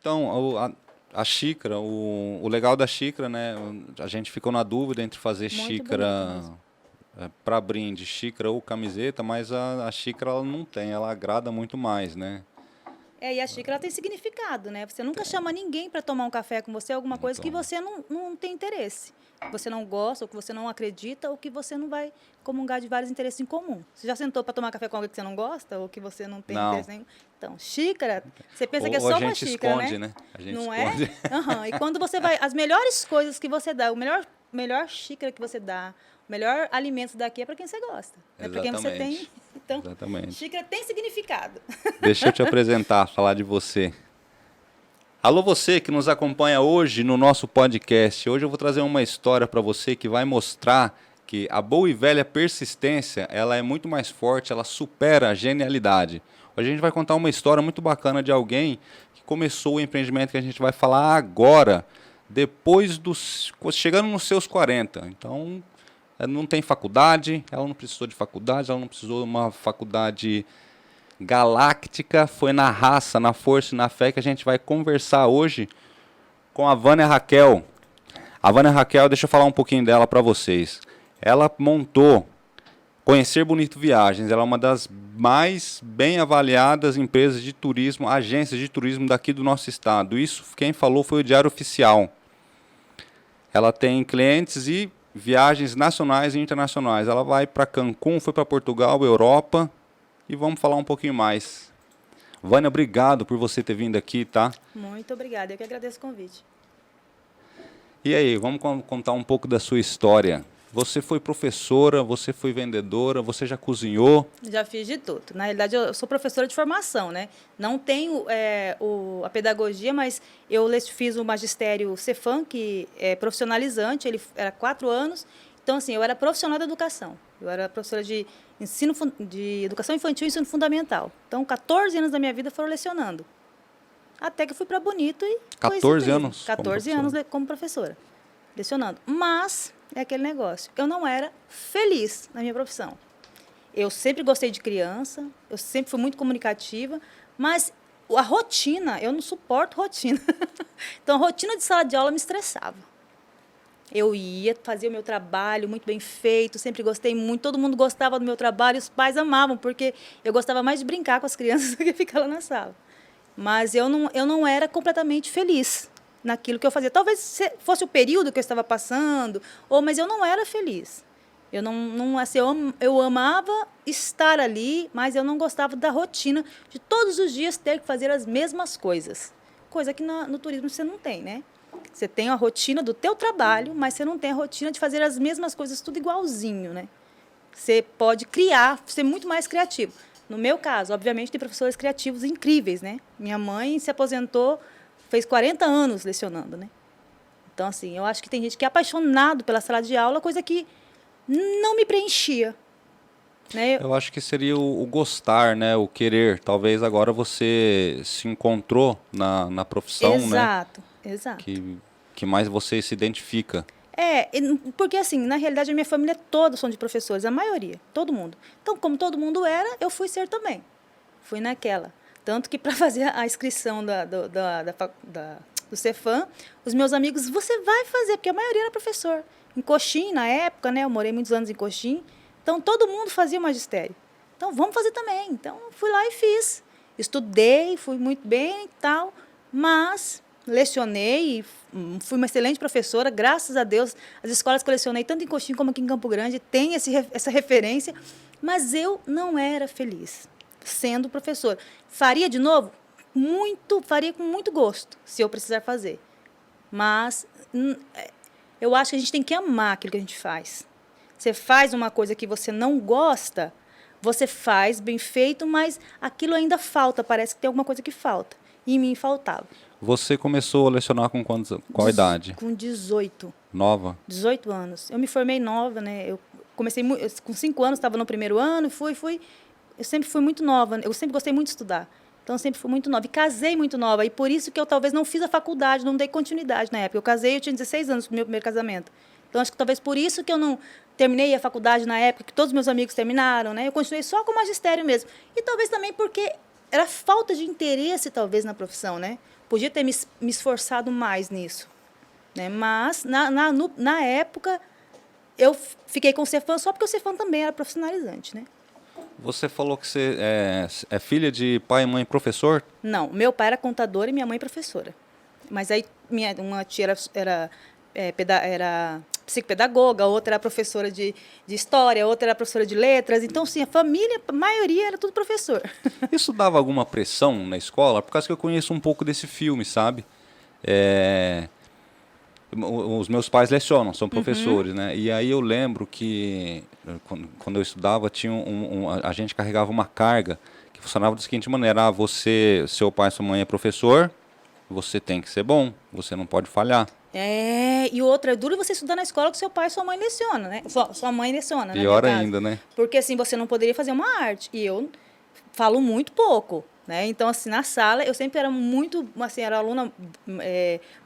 Então, a xícara, o legal da xícara, né? A gente ficou na dúvida entre fazer Muito xícara bonito para brinde, xícara ou camiseta, mas a xícara ela não tem, ela agrada muito mais, né? E a xícara ela tem significado, né? Você nunca chama ninguém para tomar um café com você, alguma coisa que Então, você não tem interesse. Que você não gosta, ou que você não acredita, ou que você não vai comungar de vários interesses em comum. Você já sentou para tomar café com alguém que você não gosta, ou que você não tem não. interesse nenhum? Então, xícara, você pensa que é Ou a só uma gente xícara, esconde, né? né? A gente Não é? esconde. Aham. E quando você vai, as melhores coisas que você dá, melhor xícara que você dá, o melhor alimento daqui é para quem você gosta. É para quem você tem. Exatamente. Então, Exatamente. xícara tem significado. Deixa eu te apresentar, falar de você. Alô, você que nos acompanha hoje no nosso podcast. Hoje eu vou trazer uma história para você que vai mostrar que a boa e velha persistência, ela é muito mais forte, ela supera a genialidade. Hoje a gente vai contar uma história muito bacana de alguém que começou o empreendimento que a gente vai falar agora, chegando nos seus 40. Então, ela não tem faculdade, ela não precisou de faculdade, ela não precisou de uma faculdade galáctica, foi na raça, na força e na fé que a gente vai conversar hoje com a Vânia Raquel. A Vânia Raquel, deixa eu falar um pouquinho dela para vocês. Ela montou Conhecer Bonito Viagens, ela é uma das mais bem avaliadas empresas de turismo, agências de turismo daqui do nosso estado. Isso quem falou foi o Diário Oficial. Ela tem clientes e viagens nacionais e internacionais. Ela vai para Cancún, foi para Portugal, Europa. E vamos falar um pouquinho mais. Vânia, obrigado por você ter vindo aqui, tá? Muito obrigada, eu que agradeço o convite. E aí, vamos contar um pouco da sua história. Você foi professora, você foi vendedora, você já cozinhou? Já fiz de tudo. Na realidade, eu sou professora de formação, né? Não tenho a pedagogia, mas eu fiz o magistério Cefam, que é profissionalizante, ele era 4 anos. Então, assim, eu era profissional da educação. Eu era professora de de educação infantil e ensino fundamental. Então, 14 anos da minha vida foram lecionando. Até que eu fui para Bonito e 14 anos? 14 anos como professora, lecionando. Mas é aquele negócio. Eu não era feliz na minha profissão. Eu sempre gostei de criança, eu sempre fui muito comunicativa, mas a rotina, eu não suporto rotina. Então, a rotina de sala de aula me estressava. Eu ia fazer o meu trabalho muito bem feito, sempre gostei muito, todo mundo gostava do meu trabalho, os pais amavam, porque eu gostava mais de brincar com as crianças do que ficar lá na sala. Mas eu não era completamente feliz naquilo que eu fazia. Talvez fosse o período que eu estava passando, mas eu não era feliz. Eu assim, eu amava estar ali, mas eu não gostava da rotina de todos os dias ter que fazer as mesmas coisas. Coisa que no turismo você não tem, né? Você tem a rotina do teu trabalho, mas você não tem a rotina de fazer as mesmas coisas tudo igualzinho, né? Você pode criar, ser muito mais criativo. No meu caso, obviamente, tem professores criativos incríveis, né? Minha mãe se aposentou, fez 40 anos lecionando, né? Então, assim, eu acho que tem gente que é apaixonado pela sala de aula, coisa que não me preenchia. Né? Eu acho que seria o gostar, né? O querer. Talvez agora você se encontrou na profissão, Exato, né? Exato. Que mais você se identifica. Porque assim, na realidade a minha família toda são de professores, a maioria, todo mundo. Então, como todo mundo era, eu fui ser também. Fui naquela. Tanto que para fazer a inscrição do Cefam, os meus amigos, você vai fazer, porque a maioria era professor. Em Coxim, na época, né? Eu morei muitos anos em Coxim. Então, todo mundo fazia magistério. Então, vamos fazer também. Então, fui lá e fiz. Estudei, fui muito bem e tal, mas lecionei, fui uma excelente professora, graças a Deus. As escolas que eu lecionei, tanto em Coxim como aqui em Campo Grande, têm essa referência, mas eu não era feliz sendo professora. Faria de novo? Faria com muito gosto, se eu precisar fazer. Mas eu acho que a gente tem que amar aquilo que a gente faz. Você faz uma coisa que você não gosta, você faz bem feito, mas aquilo ainda falta, parece que tem alguma coisa que falta. E em mim faltava. Você começou a lecionar com qual idade? Com 18. Nova? 18 anos. Eu me formei nova, né? Eu comecei com 5 anos, estava no primeiro ano, fui. Eu sempre fui muito nova, eu sempre gostei muito de estudar. Então, eu sempre fui muito nova. E casei muito nova. E por isso que eu talvez não fiz a faculdade, não dei continuidade na época. Eu casei, eu tinha 16 anos no meu primeiro casamento. Então, acho que talvez por isso que eu não terminei a faculdade na época, que todos os meus amigos terminaram, né? Eu continuei só com o magistério mesmo. E talvez também porque era falta de interesse, talvez, na profissão, né? Podia ter me esforçado mais nisso, né? Mas, na época, eu fiquei com o Cefam só porque o Cefam também era profissionalizante, né? Você falou que você é filha de pai e mãe professor? Não, meu pai era contador e minha mãe professora. Mas aí uma tia era psicopedagoga, outra era professora de história, outra era professora de letras. Então, sim, a família, a maioria era tudo professor. Isso dava alguma pressão na escola? Por causa que eu conheço um pouco desse filme, sabe? Os meus pais lecionam, são professores, né? E aí eu lembro que quando eu estudava, tinha a gente carregava uma carga que funcionava da seguinte maneira: seu pai, sua mãe é professor, você tem que ser bom, você não pode falhar. E outra, é duro você estudar na escola que seu pai e sua mãe lecionam, né? Sua mãe leciona, né? Pior ainda, né? Porque assim, você não poderia fazer uma arte. E eu falo muito pouco, né? Então, assim, na sala, eu sempre era muito, assim, era aluna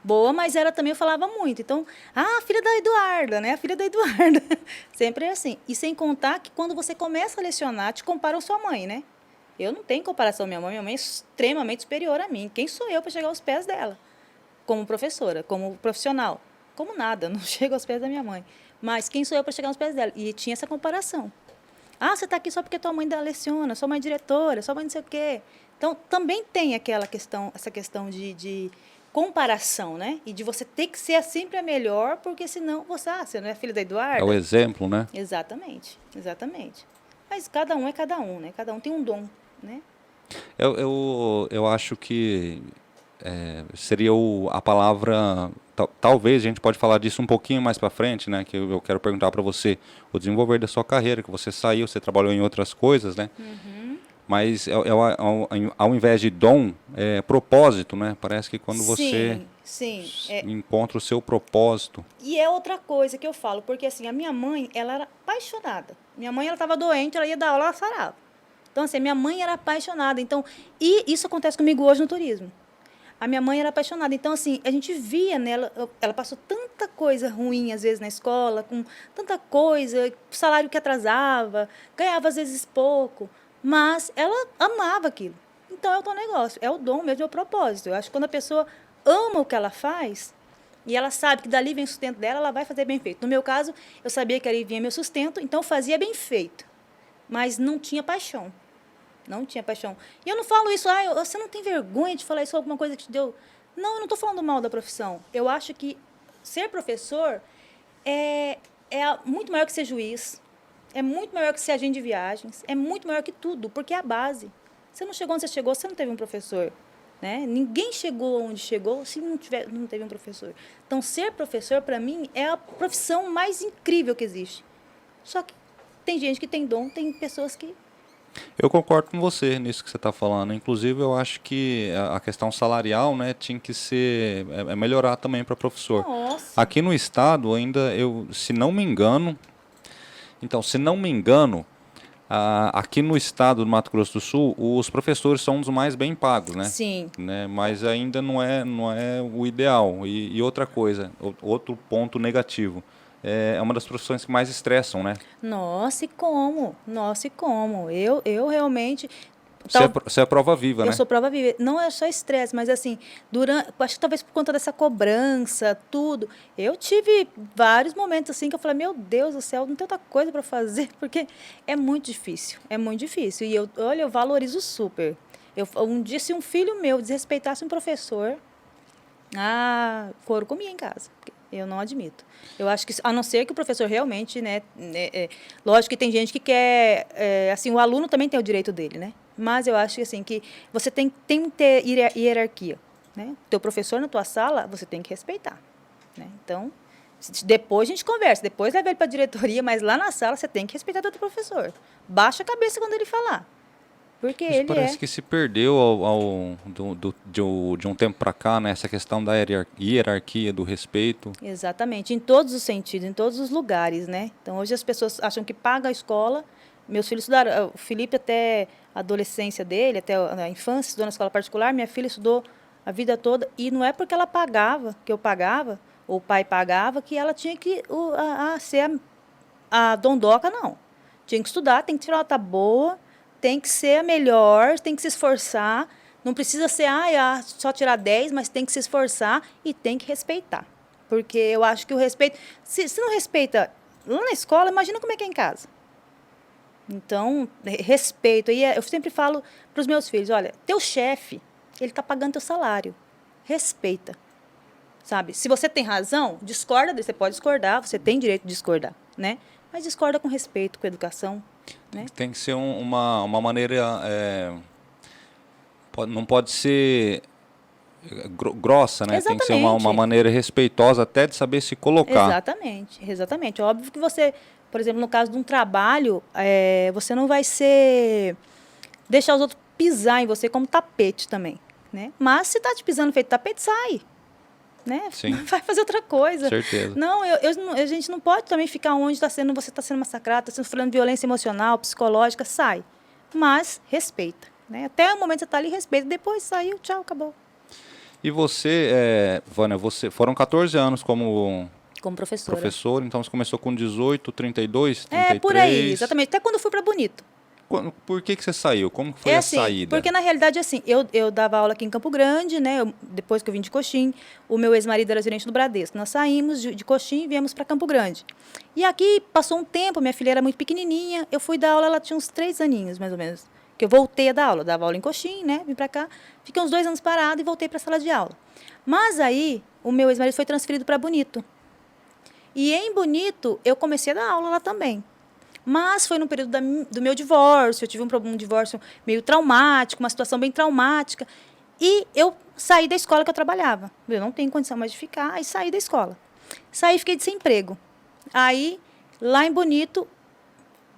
boa, mas eu falava muito. Então, filha da Eduarda, né? A filha da Eduarda. Sempre é assim. E sem contar que quando você começa a lecionar, te comparam sua mãe, né? Eu não tenho comparação. Minha mãe é extremamente superior a mim. Quem sou eu para chegar aos pés dela? Como professora, como profissional. Como nada, não chego aos pés da minha mãe. Mas quem sou eu para chegar aos pés dela? E tinha essa comparação. Você está aqui só porque tua mãe leciona, sua mãe é diretora, sua mãe não sei o quê. Então, também tem essa questão de comparação, né? E de você ter que ser sempre a melhor, porque senão você não é filha da Eduarda. É o exemplo, né? Exatamente, exatamente. Mas cada um é cada um, né? Cada um tem um dom, né? Eu acho que seria a palavra, talvez a gente pode falar disso um pouquinho mais para frente, né? Que eu quero perguntar para você o desenvolver da sua carreira, que você saiu, você trabalhou em outras coisas, né? Mas ao invés de dom, é propósito, né? Parece que quando você encontra o seu propósito. E é outra coisa que eu falo, porque assim, a minha mãe, ela era apaixonada. Minha mãe, ela estava doente, ela ia dar aula, ela sarava. Então, assim, a minha mãe era apaixonada. Então, e isso acontece comigo hoje no turismo. A minha mãe era apaixonada. Então, assim, a gente via nela, ela passou tanta coisa ruim, às vezes, na escola, com tanta coisa, salário que atrasava, ganhava, às vezes, pouco, mas ela amava aquilo. Então, é o teu negócio, é o dom mesmo, é o propósito. Eu acho que quando a pessoa ama o que ela faz, e ela sabe que dali vem o sustento dela, ela vai fazer bem feito. No meu caso, eu sabia que ali vinha meu sustento, então eu fazia bem feito, mas não tinha paixão. Não tinha paixão. E eu não falo isso, você não tem vergonha de falar isso, alguma coisa que te deu... Não, eu não estou falando mal da profissão. Eu acho que ser professor é muito maior que ser juiz, é muito maior que ser agente de viagens, é muito maior que tudo, porque é a base. Você não chegou onde você chegou, você não teve um professor. Né? Ninguém chegou onde chegou se não teve um professor. Então, ser professor, para mim, é a profissão mais incrível que existe. Só que tem gente que tem dom, tem pessoas que... Eu concordo com você nisso que você está falando. Inclusive, eu acho que a questão salarial, né, tinha que ser melhorar também para professor. Nossa. Aqui no estado, ainda, se não me engano, aqui no estado do Mato Grosso do Sul, os professores são um dos mais bem pagos, né? Sim. Né? Mas ainda não é o ideal. E outra coisa, outro ponto negativo. É uma das profissões que mais estressam, né? Nossa, e como? Nossa, e como? Eu realmente... Você é prova viva, né? Eu sou prova viva. Não é só estresse, mas assim, acho que talvez por conta dessa cobrança, tudo, eu tive vários momentos assim que eu falei, meu Deus do céu, não tem outra coisa para fazer, porque é muito difícil, é muito difícil. E eu valorizo super. Um dia, se um filho meu desrespeitasse um professor, couro comia em casa. Eu não admito. Eu acho que, a não ser que o professor realmente, né, lógico que tem gente que quer, assim, o aluno também tem o direito dele, né? Mas eu acho que, assim, que você tem que ter hierarquia, né? Teu professor na tua sala, você tem que respeitar, né? Então, depois a gente conversa, depois leva ele para a diretoria, mas lá na sala você tem que respeitar o teu professor. Baixa a cabeça quando ele falar. Porque isso parece que se perdeu de um tempo para cá, né? Essa questão da hierarquia, do respeito. Exatamente, em todos os sentidos, em todos os lugares, né? Então, hoje as pessoas acham que paga a escola. Meus filhos estudaram, o Felipe até a adolescência dele, até a infância, estudou na escola particular. Minha filha estudou a vida toda. E não é porque ela pagava, que eu pagava, ou o pai pagava, que ela tinha que ser a dondoca, não. Tinha que estudar, tem que tirar uma nota boa, tem que ser a melhor, tem que se esforçar, Não precisa ser só tirar 10, mas tem que se esforçar e tem que respeitar. Porque eu acho que o respeito... Se não respeita lá na escola, imagina como é que é em casa. Então, respeito. E eu sempre falo para os meus filhos, olha, teu chefe, ele está pagando teu salário. Respeita. Sabe? Se você tem razão, discorda dele. Você pode discordar, você tem direito de discordar, né? Mas discorda com respeito, com educação. Né? Tem que ser uma maneira... não pode ser grossa, né? Exatamente. Tem que ser uma maneira respeitosa até de saber se colocar. Exatamente, exatamente. Óbvio que você, por exemplo, no caso de um trabalho, você não vai deixar os outros pisar em você como tapete também, né? Mas se tá te pisando feito tapete, sai, né? Sim. Vai fazer outra coisa. Certeza. Não, a gente não pode também ficar onde você está sendo massacrado, está sofrendo violência emocional, psicológica, sai. Mas respeita, né? Até o momento que você está ali, respeita. Depois saiu, tchau, acabou. E você, Vânia, foram 14 anos como professora, então você começou com 18, 32, 33... por aí, exatamente. Até quando eu fui para Bonito. Por que você saiu? Como foi a assim, saída? Porque, na realidade, assim, eu dava aula aqui em Campo Grande, né? Depois que eu vim de Coxim, o meu ex-marido era gerente do Bradesco. Nós saímos de Coxim e viemos para Campo Grande. E aqui, passou um tempo, minha filha era muito pequenininha, eu fui dar aula, ela tinha uns 3 aninhos, mais ou menos. Que eu voltei a dar aula, eu dava aula em Coxim, né? Vim para cá, fiquei uns 2 anos parada e voltei para a sala de aula. Mas aí, o meu ex-marido foi transferido para Bonito. E em Bonito, eu comecei a dar aula lá também. Mas foi no período do meu divórcio, eu tive um divórcio meio traumático, uma situação bem traumática. E eu saí da escola que eu trabalhava. Eu não tenho condição mais de ficar, aí saí da escola. Saí e fiquei sem emprego. Aí, lá em Bonito,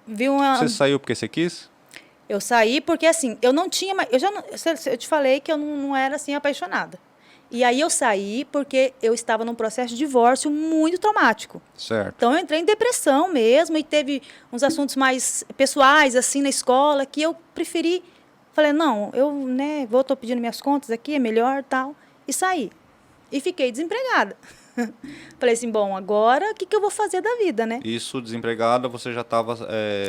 vi uma... Você saiu porque você quis? Eu saí porque, assim, eu não tinha mais... Eu te falei que eu não era, assim, apaixonada. E aí eu saí porque eu estava num processo de divórcio muito traumático. Certo. Então eu entrei em depressão mesmo e teve uns assuntos mais pessoais, assim, na escola, que eu preferi... Falei, não, eu, tô pedindo minhas contas aqui, é melhor, tal. E saí. E fiquei desempregada. Falei assim, bom, agora o que eu vou fazer da vida, né? Isso, desempregada, você já estava...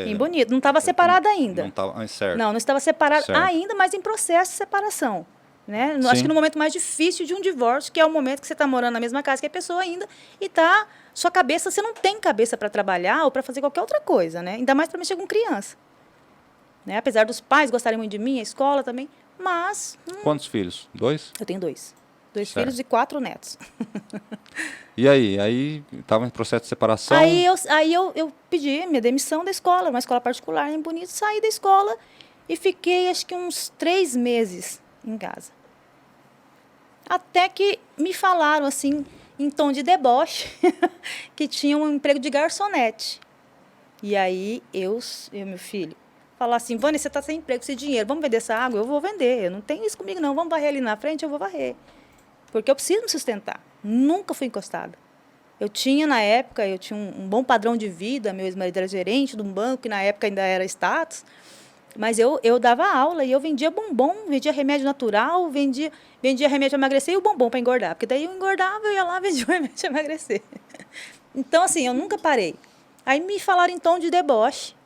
Em Bonito. Não estava separada ainda. Não estava, certo. Não estava separada certo. ainda, mas em processo de separação. Né? Sim. Acho que no momento mais difícil de um divórcio, que é o momento que você está morando na mesma casa que a pessoa ainda, e sua cabeça, você não tem cabeça para trabalhar ou para fazer qualquer outra coisa, né? Ainda mais para mexer com criança. Né? Apesar dos pais gostarem muito de mim, a escola também, mas... Quantos filhos? 2? Eu tenho 2. 2 certo. filhos e 4 netos. E aí? Aí estava em processo de separação? Aí eu pedi minha demissão da escola, uma escola particular em Bonito, saí da escola e fiquei, acho que uns 3 meses em casa. Até que me falaram, assim, em tom de deboche, que tinha um emprego de garçonete. E aí, meu filho, falar assim, Vânia, você está sem emprego, sem dinheiro, vamos vender essa água? Eu vou vender, eu não tenho isso comigo não, vamos varrer ali na frente, eu vou varrer. Porque eu preciso me sustentar, nunca fui encostada. Eu tinha, na época, um bom padrão de vida, meu ex-marido era gerente de um banco, que na época ainda era status, mas eu dava aula e eu vendia bombom, vendia remédio natural, vendia remédio para emagrecer e o bombom para engordar. Porque daí eu engordava, eu ia lá e vendia o remédio para emagrecer. Então, assim, eu nunca parei. Aí me falaram em tom de deboche.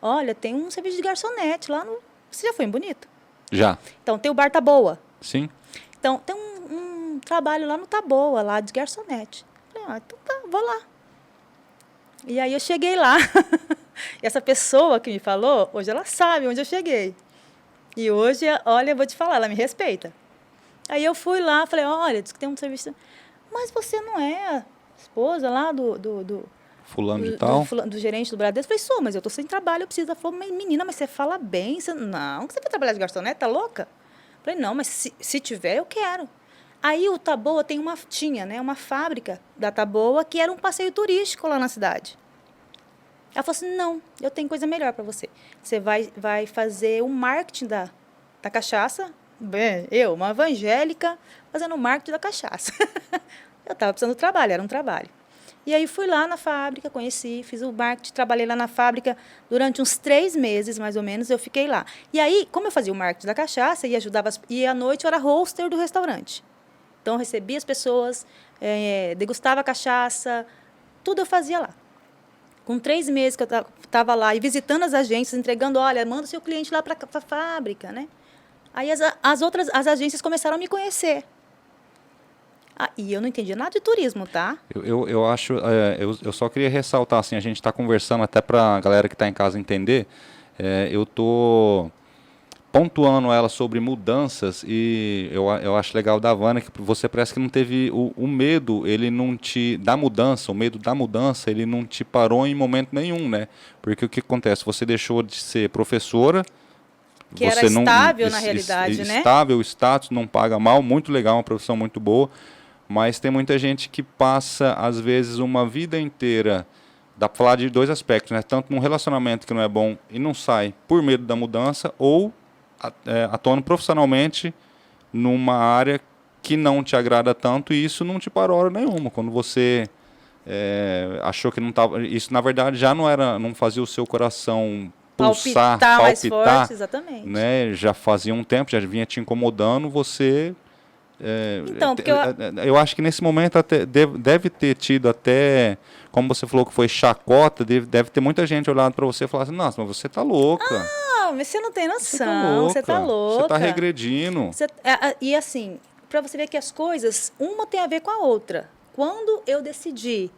Olha, tem um serviço de garçonete lá no... Você já foi em Bonito? Já. Então, tem o Bar Taboa. Sim. Então, tem um trabalho lá no Taboa, lá de garçonete. Falei, então tá, vou lá. E aí eu cheguei lá... E essa pessoa que me falou, hoje ela sabe onde eu cheguei. E hoje, olha, eu vou te falar, ela me respeita. Aí eu fui lá, falei, olha, diz que tem um serviço... Mas você não é a esposa lá do fulano de tal? Do gerente do Bradesco? Eu falei, sou, mas eu estou sem trabalho, eu preciso da forma. Menina, mas você fala bem. Não, que você vai trabalhar de garçonete, tá louca? Eu falei, não, mas se tiver, eu quero. Aí o Taboa tinha uma fábrica da Taboa que era um passeio turístico lá na cidade. Ela falou assim, não, eu tenho coisa melhor para você. Você vai fazer o marketing da cachaça. Bem, uma evangélica, fazendo o marketing da cachaça. Eu estava precisando de trabalho, era um trabalho. E aí fui lá na fábrica, conheci, fiz o marketing, trabalhei lá na fábrica durante uns 3 meses, mais ou menos, eu fiquei lá. E aí, como eu fazia o marketing da cachaça e ajudava, e à noite eu era hoster do restaurante. Então, eu recebia as pessoas, degustava a cachaça, tudo eu fazia lá. Com 3 meses que eu estava lá e visitando as agências, entregando, olha, manda o seu cliente lá para a fábrica, né? Aí as agências começaram a me conhecer. E eu não entendia nada de turismo, tá? Eu acho, eu só queria ressaltar, assim, a gente está conversando até para a galera que está em casa entender, eu tô pontuando ela sobre mudanças e eu acho legal da Vânia que você parece que não teve o medo, ele não te, da mudança, o medo da mudança, ele não te parou em momento nenhum, né? Porque o que acontece? Você deixou de ser professora, Que você era estável na realidade, né? Estável, status, não paga mal, muito legal, uma profissão muito boa. Mas tem muita gente que passa, às vezes, uma vida inteira, dá para falar de dois aspectos, né? Tanto num relacionamento que não é bom e não sai por medo da mudança, ou atuando profissionalmente numa área que não te agrada tanto e isso não te parou hora nenhuma. Quando você achou que não estava... Isso, na verdade, já não era, não fazia o seu coração pulsar, palpitar, mais forte, exatamente. né? Já fazia um tempo, já vinha te incomodando, você... Então, porque eu acho que nesse momento até deve ter tido até, como você falou que foi chacota, deve ter muita gente olhando para você e falando assim, nossa, mas você tá louca. Ah, mas você não tem noção, você tá louca. Você tá regredindo. E assim, para você ver que as coisas, uma tem a ver com a outra. Quando eu decidi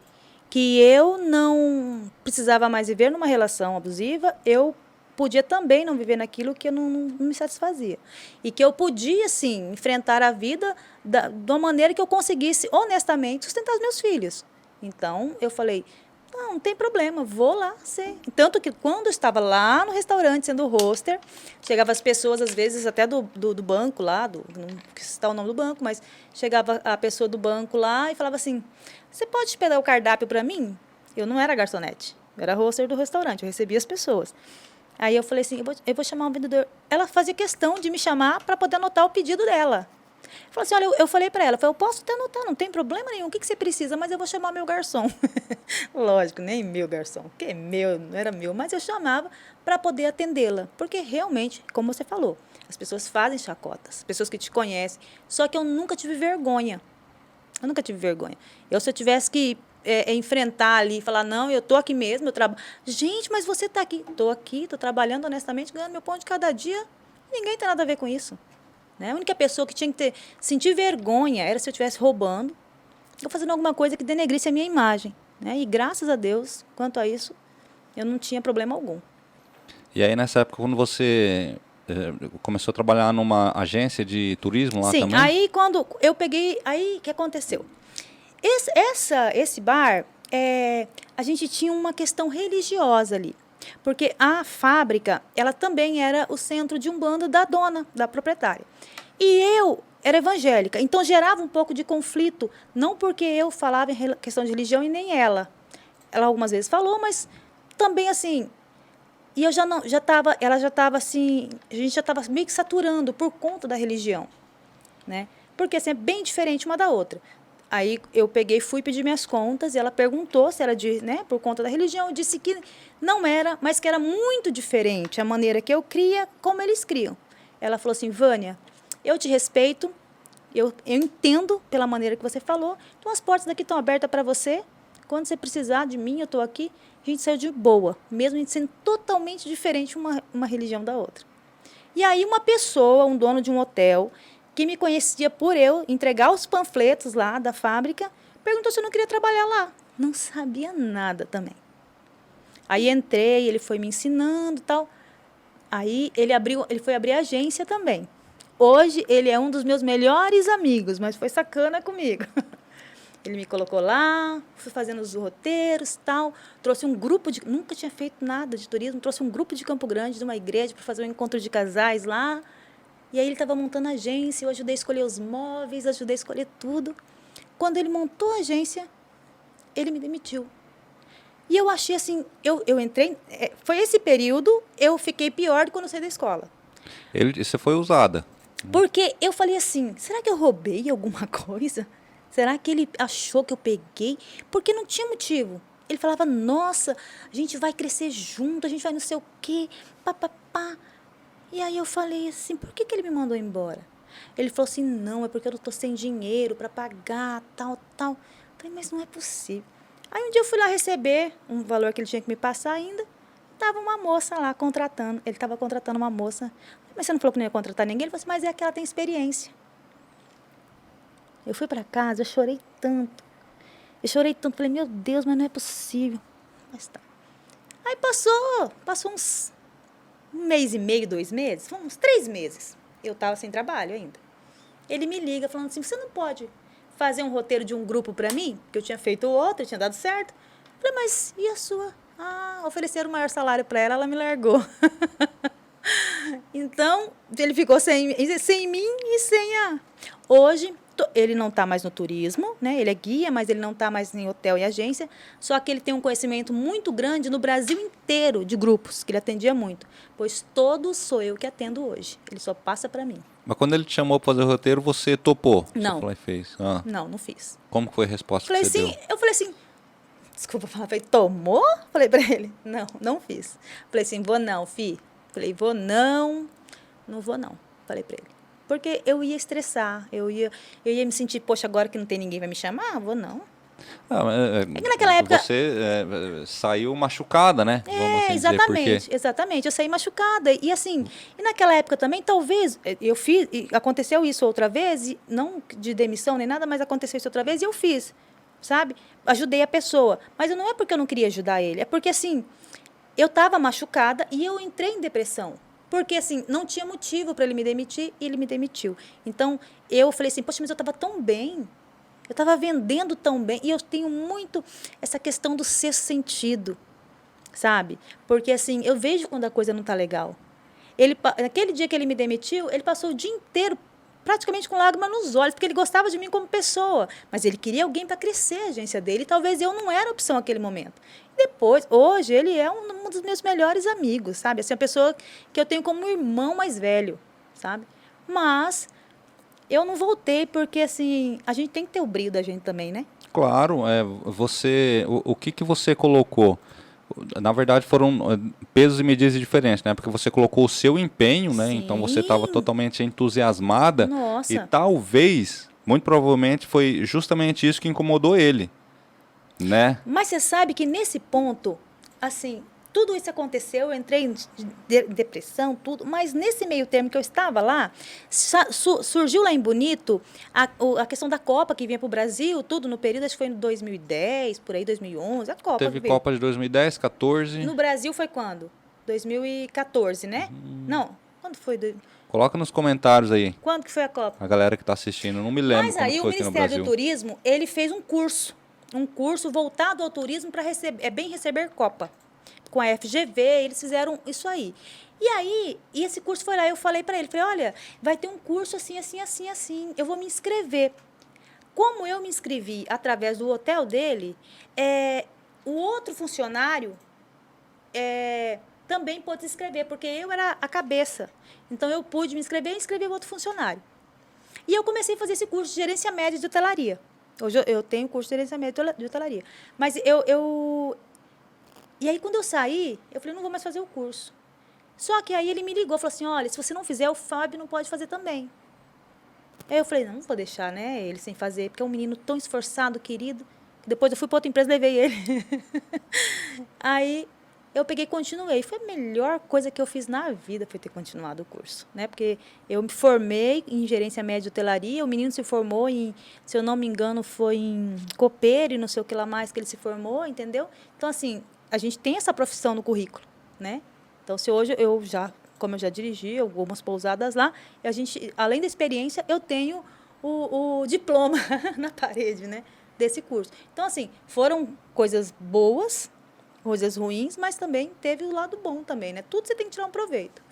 que eu não precisava mais viver numa relação abusiva, eu podia também não viver naquilo que eu não me satisfazia. E que eu podia, sim, enfrentar a vida de uma maneira que eu conseguisse, honestamente, sustentar os meus filhos. Então, eu falei, não tem problema, vou lá ser. Tanto que quando eu estava lá no restaurante, sendo roster, chegava as pessoas, às vezes, até do banco lá, não citar o nome do banco, mas chegava a pessoa do banco lá e falava assim, você pode esperar o cardápio para mim? Eu não era garçonete, eu era roster do restaurante, eu recebia as pessoas. Aí eu falei assim, eu vou chamar um vendedor. Ela fazia questão de me chamar para poder anotar o pedido dela. Falou assim, olha, eu falei para ela, eu posso até anotar, não tem problema nenhum, o que você precisa? Mas eu vou chamar meu garçom. Lógico, nem meu garçom, que é meu, não era meu, mas eu chamava para poder atendê-la. Porque realmente, como você falou, as pessoas fazem chacotas, as pessoas que te conhecem, só que eu nunca tive vergonha. Eu nunca tive vergonha. Se eu tivesse que enfrentar ali e falar, não, eu estou aqui mesmo, eu trabalho. Gente, mas você está aqui. Estou aqui, estou trabalhando honestamente, ganhando meu pão de cada dia. Ninguém tem nada a ver com isso. Né? A única pessoa que tinha que sentir vergonha era se eu estivesse roubando ou fazendo alguma coisa que denegrisse a minha imagem. Né? E graças a Deus, quanto a isso, eu não tinha problema algum. E aí, nessa época, quando você começou a trabalhar numa agência de turismo lá também? Sim, aí quando eu peguei, aí o que aconteceu? Esse bar, a gente tinha uma questão religiosa ali. Porque a fábrica, ela também era o centro de umbanda da dona, da proprietária. E eu era evangélica, então gerava um pouco de conflito, não porque eu falava em questão de religião e nem ela. Ela algumas vezes falou, mas também assim... E ela já estava assim, a gente já estava meio que saturando por conta da religião. Né? Porque assim, é bem diferente uma da outra. Aí eu peguei, fui pedir minhas contas e ela perguntou se era por conta da religião. Eu disse que não era, mas que era muito diferente a maneira que eu cria, como eles criam. Ela falou assim, Vânia, eu te respeito, eu entendo pela maneira que você falou, então as portas daqui estão abertas para você. Quando você precisar de mim, eu estou aqui. A gente saiu de boa, mesmo a gente sendo totalmente diferente uma religião da outra. E aí uma pessoa, um dono de um hotel, que me conhecia por eu entregar os panfletos lá da fábrica, perguntou se eu não queria trabalhar lá. Não sabia nada também. Aí entrei, ele foi me ensinando e tal. Aí ele foi abrir a agência também. Hoje ele é um dos meus melhores amigos, mas foi sacana comigo. Ele me colocou lá, fui fazendo os roteiros e tal, trouxe um grupo de... Nunca tinha feito nada de turismo, trouxe um grupo de Campo Grande, de uma igreja, para fazer um encontro de casais lá. E aí ele estava montando a agência, eu ajudei a escolher os móveis, ajudei a escolher tudo. Quando ele montou a agência, ele me demitiu. E eu achei assim, eu entrei... foi esse período, eu fiquei pior do que quando eu saí da escola. Você foi usada. Porque eu falei assim, será que eu roubei alguma coisa? Será que ele achou que eu peguei? Porque não tinha motivo. Ele falava, nossa, a gente vai crescer junto, a gente vai não sei o quê, papapá. E aí eu falei assim, por que ele me mandou embora? Ele falou assim, não, é porque eu não estou sem dinheiro para pagar, tal, tal. Eu falei, mas não é possível. Aí um dia eu fui lá receber um valor que ele tinha que me passar ainda. tava uma moça lá contratando, ele estava contratando uma moça. Mas você não falou que não ia contratar ninguém? Ele falou assim, mas é que ela tem experiência. Eu fui para casa, eu chorei tanto. Falei, meu Deus, mas não é possível. Mas tá. Aí passou uns 1,5 mês, 2 meses, uns 3 meses. Eu estava sem trabalho ainda. Ele me liga falando assim, você não pode fazer um roteiro de um grupo para mim? Que eu tinha feito outro, tinha dado certo. Eu falei, mas e a sua? Ah, ofereceram o maior salário para ela me largou. Então, ele ficou sem mim e sem a... Hoje, ele não está mais no turismo, né? Ele é guia, mas ele não está mais em hotel e agência. Só que ele tem um conhecimento muito grande no Brasil inteiro de grupos, que ele atendia muito. Pois todos sou eu que atendo hoje. Ele só passa para mim. Mas quando ele te chamou para fazer o roteiro, você topou? Não. Você falou e fez? Não fiz. Como foi a resposta que você deu? Eu falei assim, desculpa falar, falei, tomou? Falei para ele, não fiz. Falei assim, vou não, fi. Falei, vou não vou não. Falei para ele. Porque eu ia estressar, eu ia me sentir, poxa, agora que não tem ninguém vai me chamar, vou não. É que naquela época... Você saiu machucada, né? Vamos assim exatamente, dizer, porque... exatamente. Eu saí machucada. E assim, e naquela época também, talvez, eu fiz, aconteceu isso outra vez, e não de demissão nem nada, mas aconteceu isso outra vez e eu fiz, sabe? Ajudei a pessoa. Mas não é porque eu não queria ajudar ele, é porque assim, eu estava machucada e eu entrei em depressão. Porque, assim, não tinha motivo para ele me demitir e ele me demitiu. Então, eu falei assim, poxa, mas eu estava tão bem. Eu estava vendendo tão bem. E eu tenho muito essa questão do sexto sentido, sabe? Porque, assim, eu vejo quando a coisa não está legal. Naquele dia que ele me demitiu, ele passou o dia inteiro praticamente com lágrimas nos olhos, porque ele gostava de mim como pessoa. Mas ele queria alguém para crescer a agência dele. E talvez eu não era opção naquele momento. Depois, hoje, ele é um dos meus melhores amigos, sabe? Assim, uma pessoa que eu tenho como irmão mais velho, sabe? Mas eu não voltei porque, assim, a gente tem que ter o brilho da gente também, né? Claro, o que você colocou? Na verdade, foram pesos e medidas diferentes, né? Porque você colocou o seu empenho, né? Sim. Então, você estava totalmente entusiasmada. Nossa. E talvez, muito provavelmente, foi justamente isso que incomodou ele, né? Mas você sabe que nesse ponto, assim, tudo isso aconteceu, eu entrei em depressão, tudo, mas nesse meio termo que eu estava lá, surgiu lá em Bonito a questão da Copa que vinha para o Brasil, tudo no período, acho que foi em 2010, por aí, 2011, a Copa. Teve Copa de 2010, 14. No Brasil foi quando? 2014, né? Não, quando foi? Coloca nos comentários aí. Quando que foi a Copa? A galera que está assistindo, não me lembro. Mas aí como o foi aqui no Ministério Brasil. do Turismo, ele fez um curso voltado ao turismo para receber Copa. Com a FGV, eles fizeram isso aí. E aí, esse curso foi lá, eu falei para ele, falei, olha, vai ter um curso assim, assim, assim, assim, eu vou me inscrever. Como eu me inscrevi através do hotel dele, o outro funcionário também pôde se inscrever, porque eu era a cabeça. Então, eu pude me inscrever e inscrever o outro funcionário. E eu comecei a fazer esse curso de gerência média de hotelaria. Hoje eu tenho curso de gerência média de hotelaria. Mas E aí, quando eu saí, eu falei, não vou mais fazer o curso. Só que aí ele me ligou, falou assim, olha, se você não fizer, o Fábio não pode fazer também. Aí eu falei, não vou deixar, né, ele sem fazer, porque é um menino tão esforçado, querido, que depois eu fui para outra empresa e levei ele. Aí eu peguei e continuei. Foi a melhor coisa que eu fiz na vida, foi ter continuado o curso, né? Porque eu me formei em gerência média de hotelaria, o menino se formou em, se eu não me engano, foi em copeiro e não sei o que lá mais que ele se formou, entendeu? Então, assim, a gente tem essa profissão no currículo, né? Então, se hoje como eu já dirigi algumas pousadas lá, a gente, além da experiência, eu tenho o diploma na parede, né? Desse curso. Então, assim, foram coisas boas, coisas ruins, mas também teve o lado bom também, né? Tudo você tem que tirar um proveito.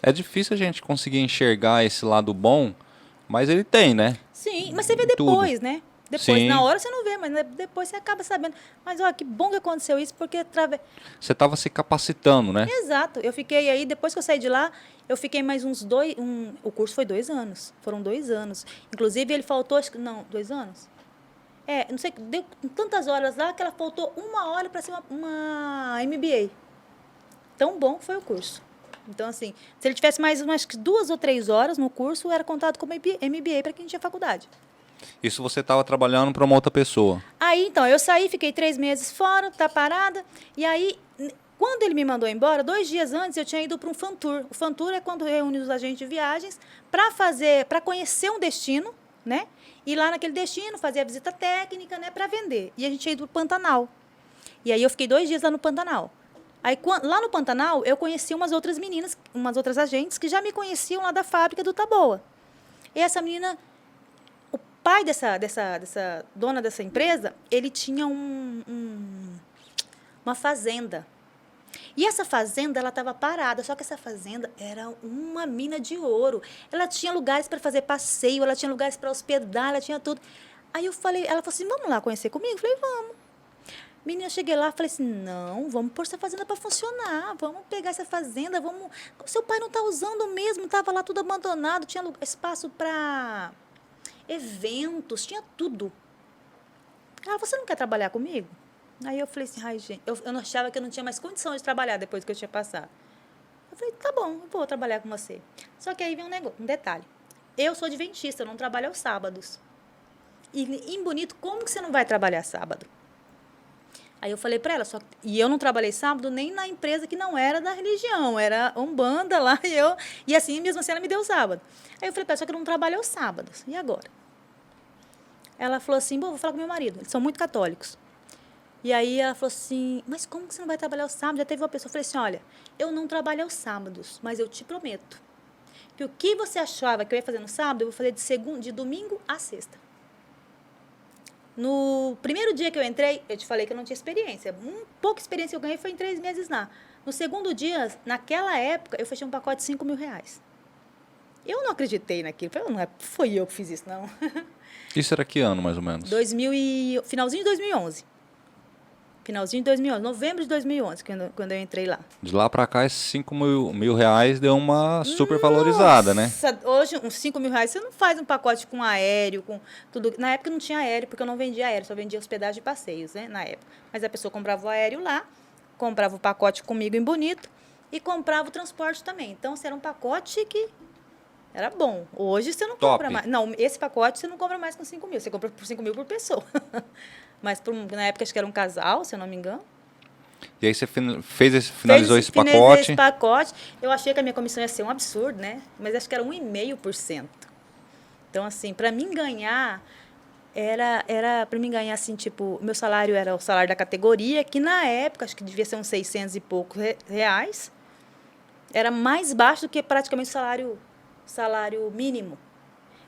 É difícil a gente conseguir enxergar esse lado bom, mas ele tem, né? Sim, mas você vê depois, né? Depois, Sim. Na hora você não vê, mas depois você acaba sabendo. Mas, olha, que bom que aconteceu isso, porque... Você estava se capacitando, né? Exato. Eu fiquei aí, depois que eu saí de lá, eu fiquei mais uns o curso foi 2 anos. Foram 2 anos. Inclusive, ele faltou, acho que... Não, 2 anos? Não sei, deu tantas horas lá que ela faltou 1 hora para ser uma MBA. Tão bom foi o curso. Então, assim, se ele tivesse mais umas 2 ou 3 horas no curso, era contado como MBA para quem tinha faculdade. Isso você estava trabalhando para uma outra pessoa. Aí, então, eu saí, fiquei 3 meses fora, tá parada. E aí, Quando ele me mandou embora, 2 dias antes, eu tinha ido para um fan tour. O fan tour é quando reúne os agentes de viagens para conhecer um destino, né? Ir lá naquele destino, fazer a visita técnica, né? Para vender. E a gente tinha ido para o Pantanal. E aí eu fiquei 2 dias lá no Pantanal. Aí, lá no Pantanal, eu conheci umas outras meninas, umas outras agentes, que já me conheciam lá da fábrica do Taboa. E essa menina, o pai dessa dona dessa empresa, ele tinha uma fazenda. E essa fazenda, ela estava parada, só que essa fazenda era uma mina de ouro. Ela tinha lugares para fazer passeio, ela tinha lugares para hospedar, ela tinha tudo. Aí eu falei, ela falou assim, vamos lá conhecer comigo? Eu falei, vamos. Menina, eu cheguei lá e falei assim, não, vamos pôr essa fazenda para funcionar, vamos pegar essa fazenda, vamos... Seu pai não está usando mesmo, estava lá tudo abandonado, tinha espaço para eventos, tinha tudo. Ela, você não quer trabalhar comigo? Aí eu falei assim, ai, gente, eu não achava que eu não tinha mais condição de trabalhar depois que eu tinha passado. Eu falei, tá bom, eu vou trabalhar com você. Só que aí vem um detalhe. Eu sou adventista, eu não trabalho aos sábados. E em Bonito, como que você não vai trabalhar sábado? Aí eu falei para ela, e eu não trabalhei sábado nem na empresa que não era da religião, era Umbanda lá, e assim, mesmo assim, ela me deu sábado. Aí eu falei para ela, só que eu não trabalho aos sábados, e agora? Ela falou assim, bom, vou falar com meu marido, eles são muito católicos. E aí ela falou assim, mas como que você não vai trabalhar aos sábados? Já teve uma pessoa, eu falei assim, olha, eu não trabalho aos sábados, mas eu te prometo que o que você achava que eu ia fazer no sábado, eu vou fazer de domingo a sexta. No primeiro dia que eu entrei, eu te falei que eu não tinha experiência. Pouca experiência que eu ganhei foi em 3 meses lá. No segundo dia, naquela época, eu fechei um pacote de R$ 5.000. Eu não acreditei naquilo. Falei, não foi eu que fiz isso, não. Isso era que ano, mais ou menos? Finalzinho de 2011. Finalzinho de 2011. Novembro de 2011, quando eu entrei lá. De lá para cá, esses R$ 5.000 deu uma super valorizada, né? Hoje, uns R$ 5.000, você não faz um pacote com aéreo, com tudo. Na época não tinha aéreo, porque eu não vendia aéreo, só vendia hospedagem e passeios, né, na época. Mas a pessoa comprava o aéreo lá, comprava o pacote comigo em Bonito e comprava o transporte também. Então, era um pacote que era bom. Hoje você não compra mais. Não, esse pacote você não compra mais com 5.000, você compra por 5.000 por pessoa. Mas na época acho que era um casal, se eu não me engano. E aí você finalizou esse pacote? Finalizei esse pacote. Eu achei que a minha comissão ia ser um absurdo, né? Mas acho que era 1,5%. Então, assim, para mim ganhar, para mim ganhar, assim, tipo, meu salário era o salário da categoria, que na época, acho que devia ser uns 600 e poucos reais. Era mais baixo do que praticamente o salário mínimo.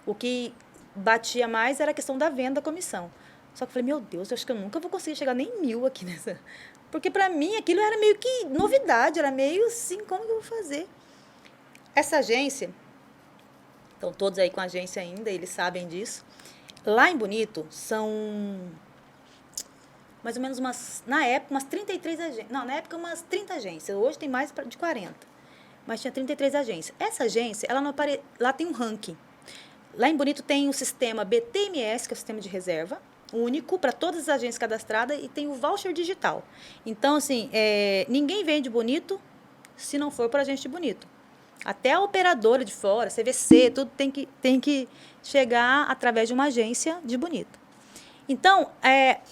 O que batia mais era a questão da venda da comissão. Só que eu falei, meu Deus, eu acho que eu nunca vou conseguir chegar nem 1.000 aqui nessa... Porque, para mim, aquilo era meio que novidade, era meio assim, como que eu vou fazer? Essa agência, estão todos aí com a agência ainda, eles sabem disso. Lá em Bonito, são mais ou menos na época, umas 33 agências. Não, na época, umas 30 agências. Hoje tem mais de 40. Mas tinha 33 agências. Essa agência, lá tem um ranking. Lá em Bonito tem o sistema BTMS, que é o sistema de reserva, único para todas as agências cadastradas, e tem o voucher digital. Então, assim, ninguém vende Bonito se não for para agente de Bonito. Até a operadora de fora, CVC, tudo tem que chegar através de uma agência de Bonito. Então,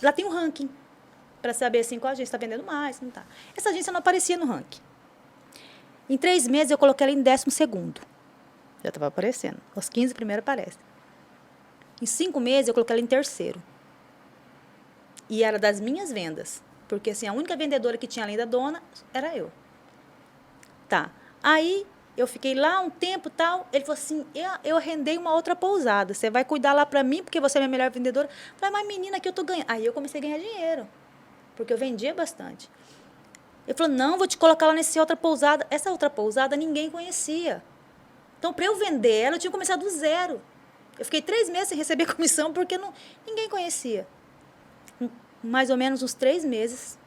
lá tem um ranking para saber assim, qual agência está vendendo mais, não tá. Essa agência não aparecia no ranking. Em 3 meses, eu coloquei ela em 12º. Já estava aparecendo. Os 15 primeiros aparecem. Em 5 meses, eu coloquei ela em 3º. E era das minhas vendas. Porque, assim, a única vendedora que tinha além da dona era eu. Tá. Aí, eu fiquei lá um tempo e tal. Ele falou assim, eu arrendei uma outra pousada. Você vai cuidar lá pra mim, porque você é minha melhor vendedora. Eu falei, mas menina, aqui eu tô ganhando. Aí, eu comecei a ganhar dinheiro. Porque eu vendia bastante. Ele falou, não, vou te colocar lá nessa outra pousada. Essa outra pousada ninguém conhecia. Então, para eu vender ela, eu tinha que começar do zero. Eu fiquei 3 meses sem receber comissão, porque ninguém conhecia. Mais ou menos uns 3 meses,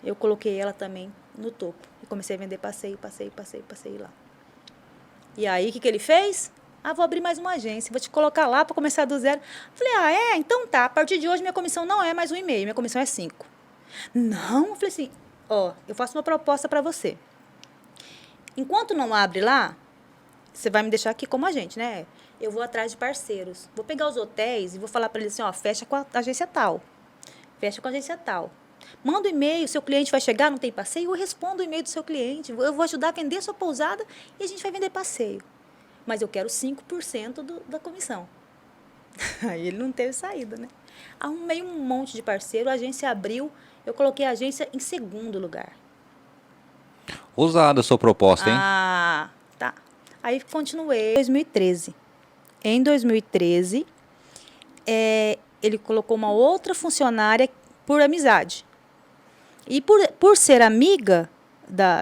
eu coloquei ela também no topo. E comecei a vender passeio lá. E aí, o que ele fez? Vou abrir mais uma agência, vou te colocar lá para começar do zero. Falei, então tá, a partir de hoje minha comissão não é mais 1,5, minha comissão é 5. Não, eu falei assim, eu faço uma proposta para você. Enquanto não abre lá, você vai me deixar aqui como agente, né? Eu vou atrás de parceiros. Vou pegar os hotéis e vou falar para eles assim, fecha com a agência tal. Fecha com a agência tal. Manda um e-mail, seu cliente vai chegar, não tem passeio, eu respondo o e-mail do seu cliente, eu vou ajudar a vender a sua pousada e a gente vai vender passeio. Mas eu quero 5% da comissão. Aí ele não teve saída, né? Arrumei um monte de parceiro, a agência abriu, eu coloquei a agência em segundo lugar. Ousada a sua proposta, hein? Ah, tá. Aí continuei em 2013. Em 2013, ele colocou uma outra funcionária por amizade. E por ser amiga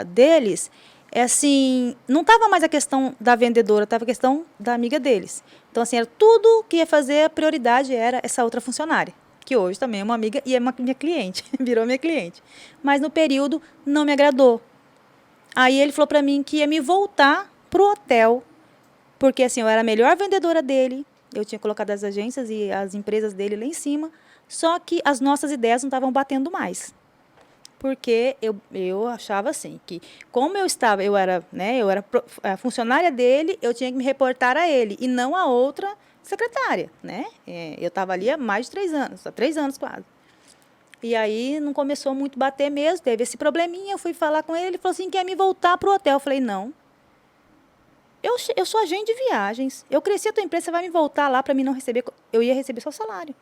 deles, assim, não estava mais a questão da vendedora, estava a questão da amiga deles. Então, assim, era tudo que ia fazer, a prioridade era essa outra funcionária, que hoje também é uma amiga e é minha cliente, virou minha cliente. Mas no período não me agradou. Aí ele falou para mim que ia me voltar pro hotel, porque assim, eu era a melhor vendedora dele, eu tinha colocado as agências e as empresas dele lá em cima, só que as nossas ideias não estavam batendo mais. Porque eu achava assim, que como eu era funcionária dele, eu tinha que me reportar a ele, e não a outra secretária, né? Eu estava ali há mais de 3 anos, há 3 anos quase. E aí não começou muito a bater mesmo, teve esse probleminha, eu fui falar com ele, ele falou assim, quer me voltar para o hotel. Eu falei, não. Eu sou agente de viagens, eu cresci a tua empresa, você vai me voltar lá para mim não receber, eu ia receber só salário.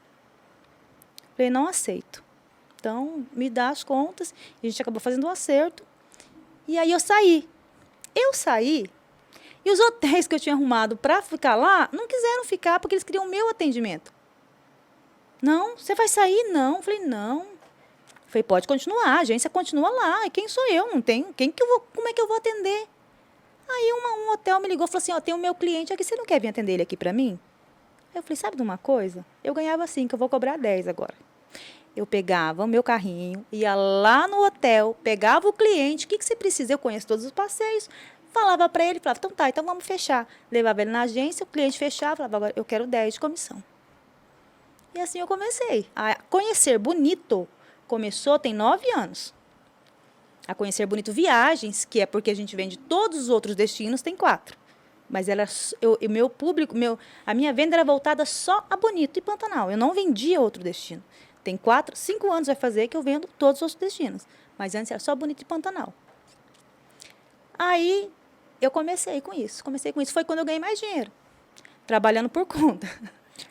Eu falei, não aceito. Então, me dá as contas, a gente acabou fazendo um acerto, e aí eu saí. E os hotéis que eu tinha arrumado para ficar lá, não quiseram ficar, porque eles queriam o meu atendimento. Não, você vai sair? Não. Eu falei, não. Eu falei, pode continuar, a agência continua lá. E quem sou eu? Não tem. Como é que eu vou atender? Aí um hotel me ligou e falou assim, tem o meu cliente aqui, você não quer vir atender ele aqui para mim? Eu falei, sabe de uma coisa? Eu ganhava 5, eu vou cobrar 10 agora. Eu pegava o meu carrinho, ia lá no hotel, pegava o cliente, o que você precisa? Eu conheço todos os passeios. Falava para ele, falava, então tá, então vamos fechar. Levava ele na agência, o cliente fechava, falava, agora eu quero 10 de comissão. E assim eu comecei a conhecer Bonito. Tem 9 anos. A conhecer Bonito Viagens, que é porque a gente vende todos os outros destinos, tem 4. Mas meu público, a minha venda era voltada só a Bonito e Pantanal. Eu não vendia outro destino. Tem 5 anos vai fazer que eu vendo todos os outros destinos. Mas antes era só Bonito e Pantanal. Aí eu comecei com isso. Foi quando eu ganhei mais dinheiro. Trabalhando por conta.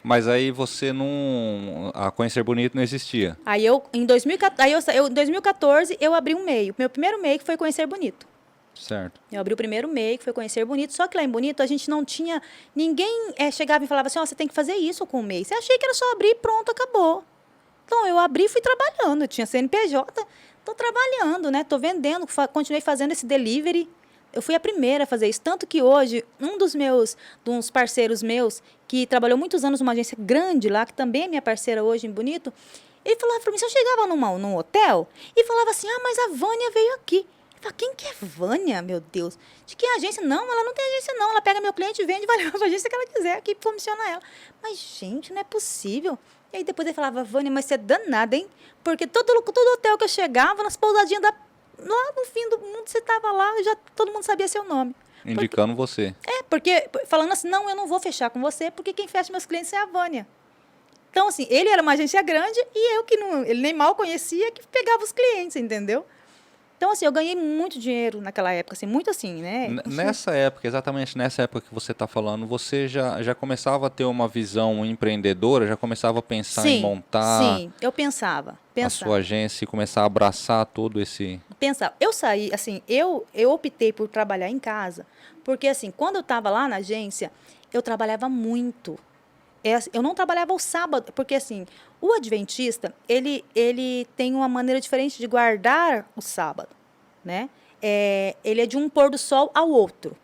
Mas aí você não... A Conhecer Bonito não existia. Aí em 2014, eu abri um MEI. Meu primeiro MEI que foi Conhecer Bonito. Certo. Eu abri o primeiro MEI, que foi Conhecer Bonito. Só que lá em Bonito, a gente não tinha... Ninguém chegava e falava assim, você tem que fazer isso com o MEI. Você achei que era só abrir e pronto, acabou. Então, eu abri e fui trabalhando. Eu tinha CNPJ, estou trabalhando, né? Estou vendendo, continuei fazendo esse delivery. Eu fui a primeira a fazer isso. Tanto que hoje, de uns parceiros meus, que trabalhou muitos anos numa agência grande lá, que também é minha parceira hoje em Bonito, ele falava para mim, se eu chegava num hotel e falava assim, mas a Vânia veio aqui. Eu falava, quem que é Vânia, meu Deus? De que agência? Não, ela não tem agência não. Ela pega meu cliente, vende e vai levar para a agência que ela quiser, que funciona ela. Mas, gente, não é possível. E aí depois ele falava, Vânia, mas você é danada, hein? Porque todo hotel que eu chegava, nas pousadinhas lá no fim do mundo, você estava lá, todo mundo sabia seu nome. Indicando você. Porque falando assim, não, eu não vou fechar com você, porque quem fecha meus clientes é a Vânia. Então, assim, ele era uma agência grande e eu ele nem mal conhecia, que pegava os clientes, entendeu? Então, assim, eu ganhei muito dinheiro naquela época, assim, muito assim, né? Nessa época, exatamente nessa época que você está falando, você já começava a ter uma visão empreendedora, já começava a pensar em montar Sim, eu pensava. a sua agência e começar a abraçar todo esse... Pensava. Eu saí, assim, eu optei por trabalhar em casa, porque, assim, quando eu estava lá na agência, eu trabalhava muito. Eu não trabalhava ao sábado, porque, assim, o adventista, ele tem uma maneira diferente de guardar o sábado, né? Ele é de um pôr do sol ao outro.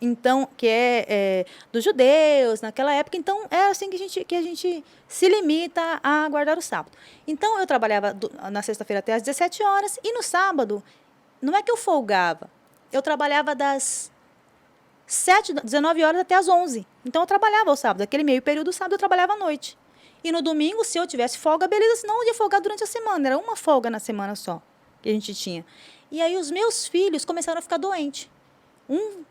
Então, que é dos judeus, naquela época. Então, é assim que a gente se limita a guardar o sábado. Então, eu trabalhava na sexta-feira até às 17 horas, e no sábado, não é que eu folgava, eu trabalhava das 19 horas até as 11. Então, eu trabalhava ao sábado. Aquele meio período do sábado, eu trabalhava à noite. E no domingo, se eu tivesse folga, beleza. Senão, eu ia folgar durante a semana. Era uma folga na semana só que a gente tinha. E aí, os meus filhos começaram a ficar doentes. Um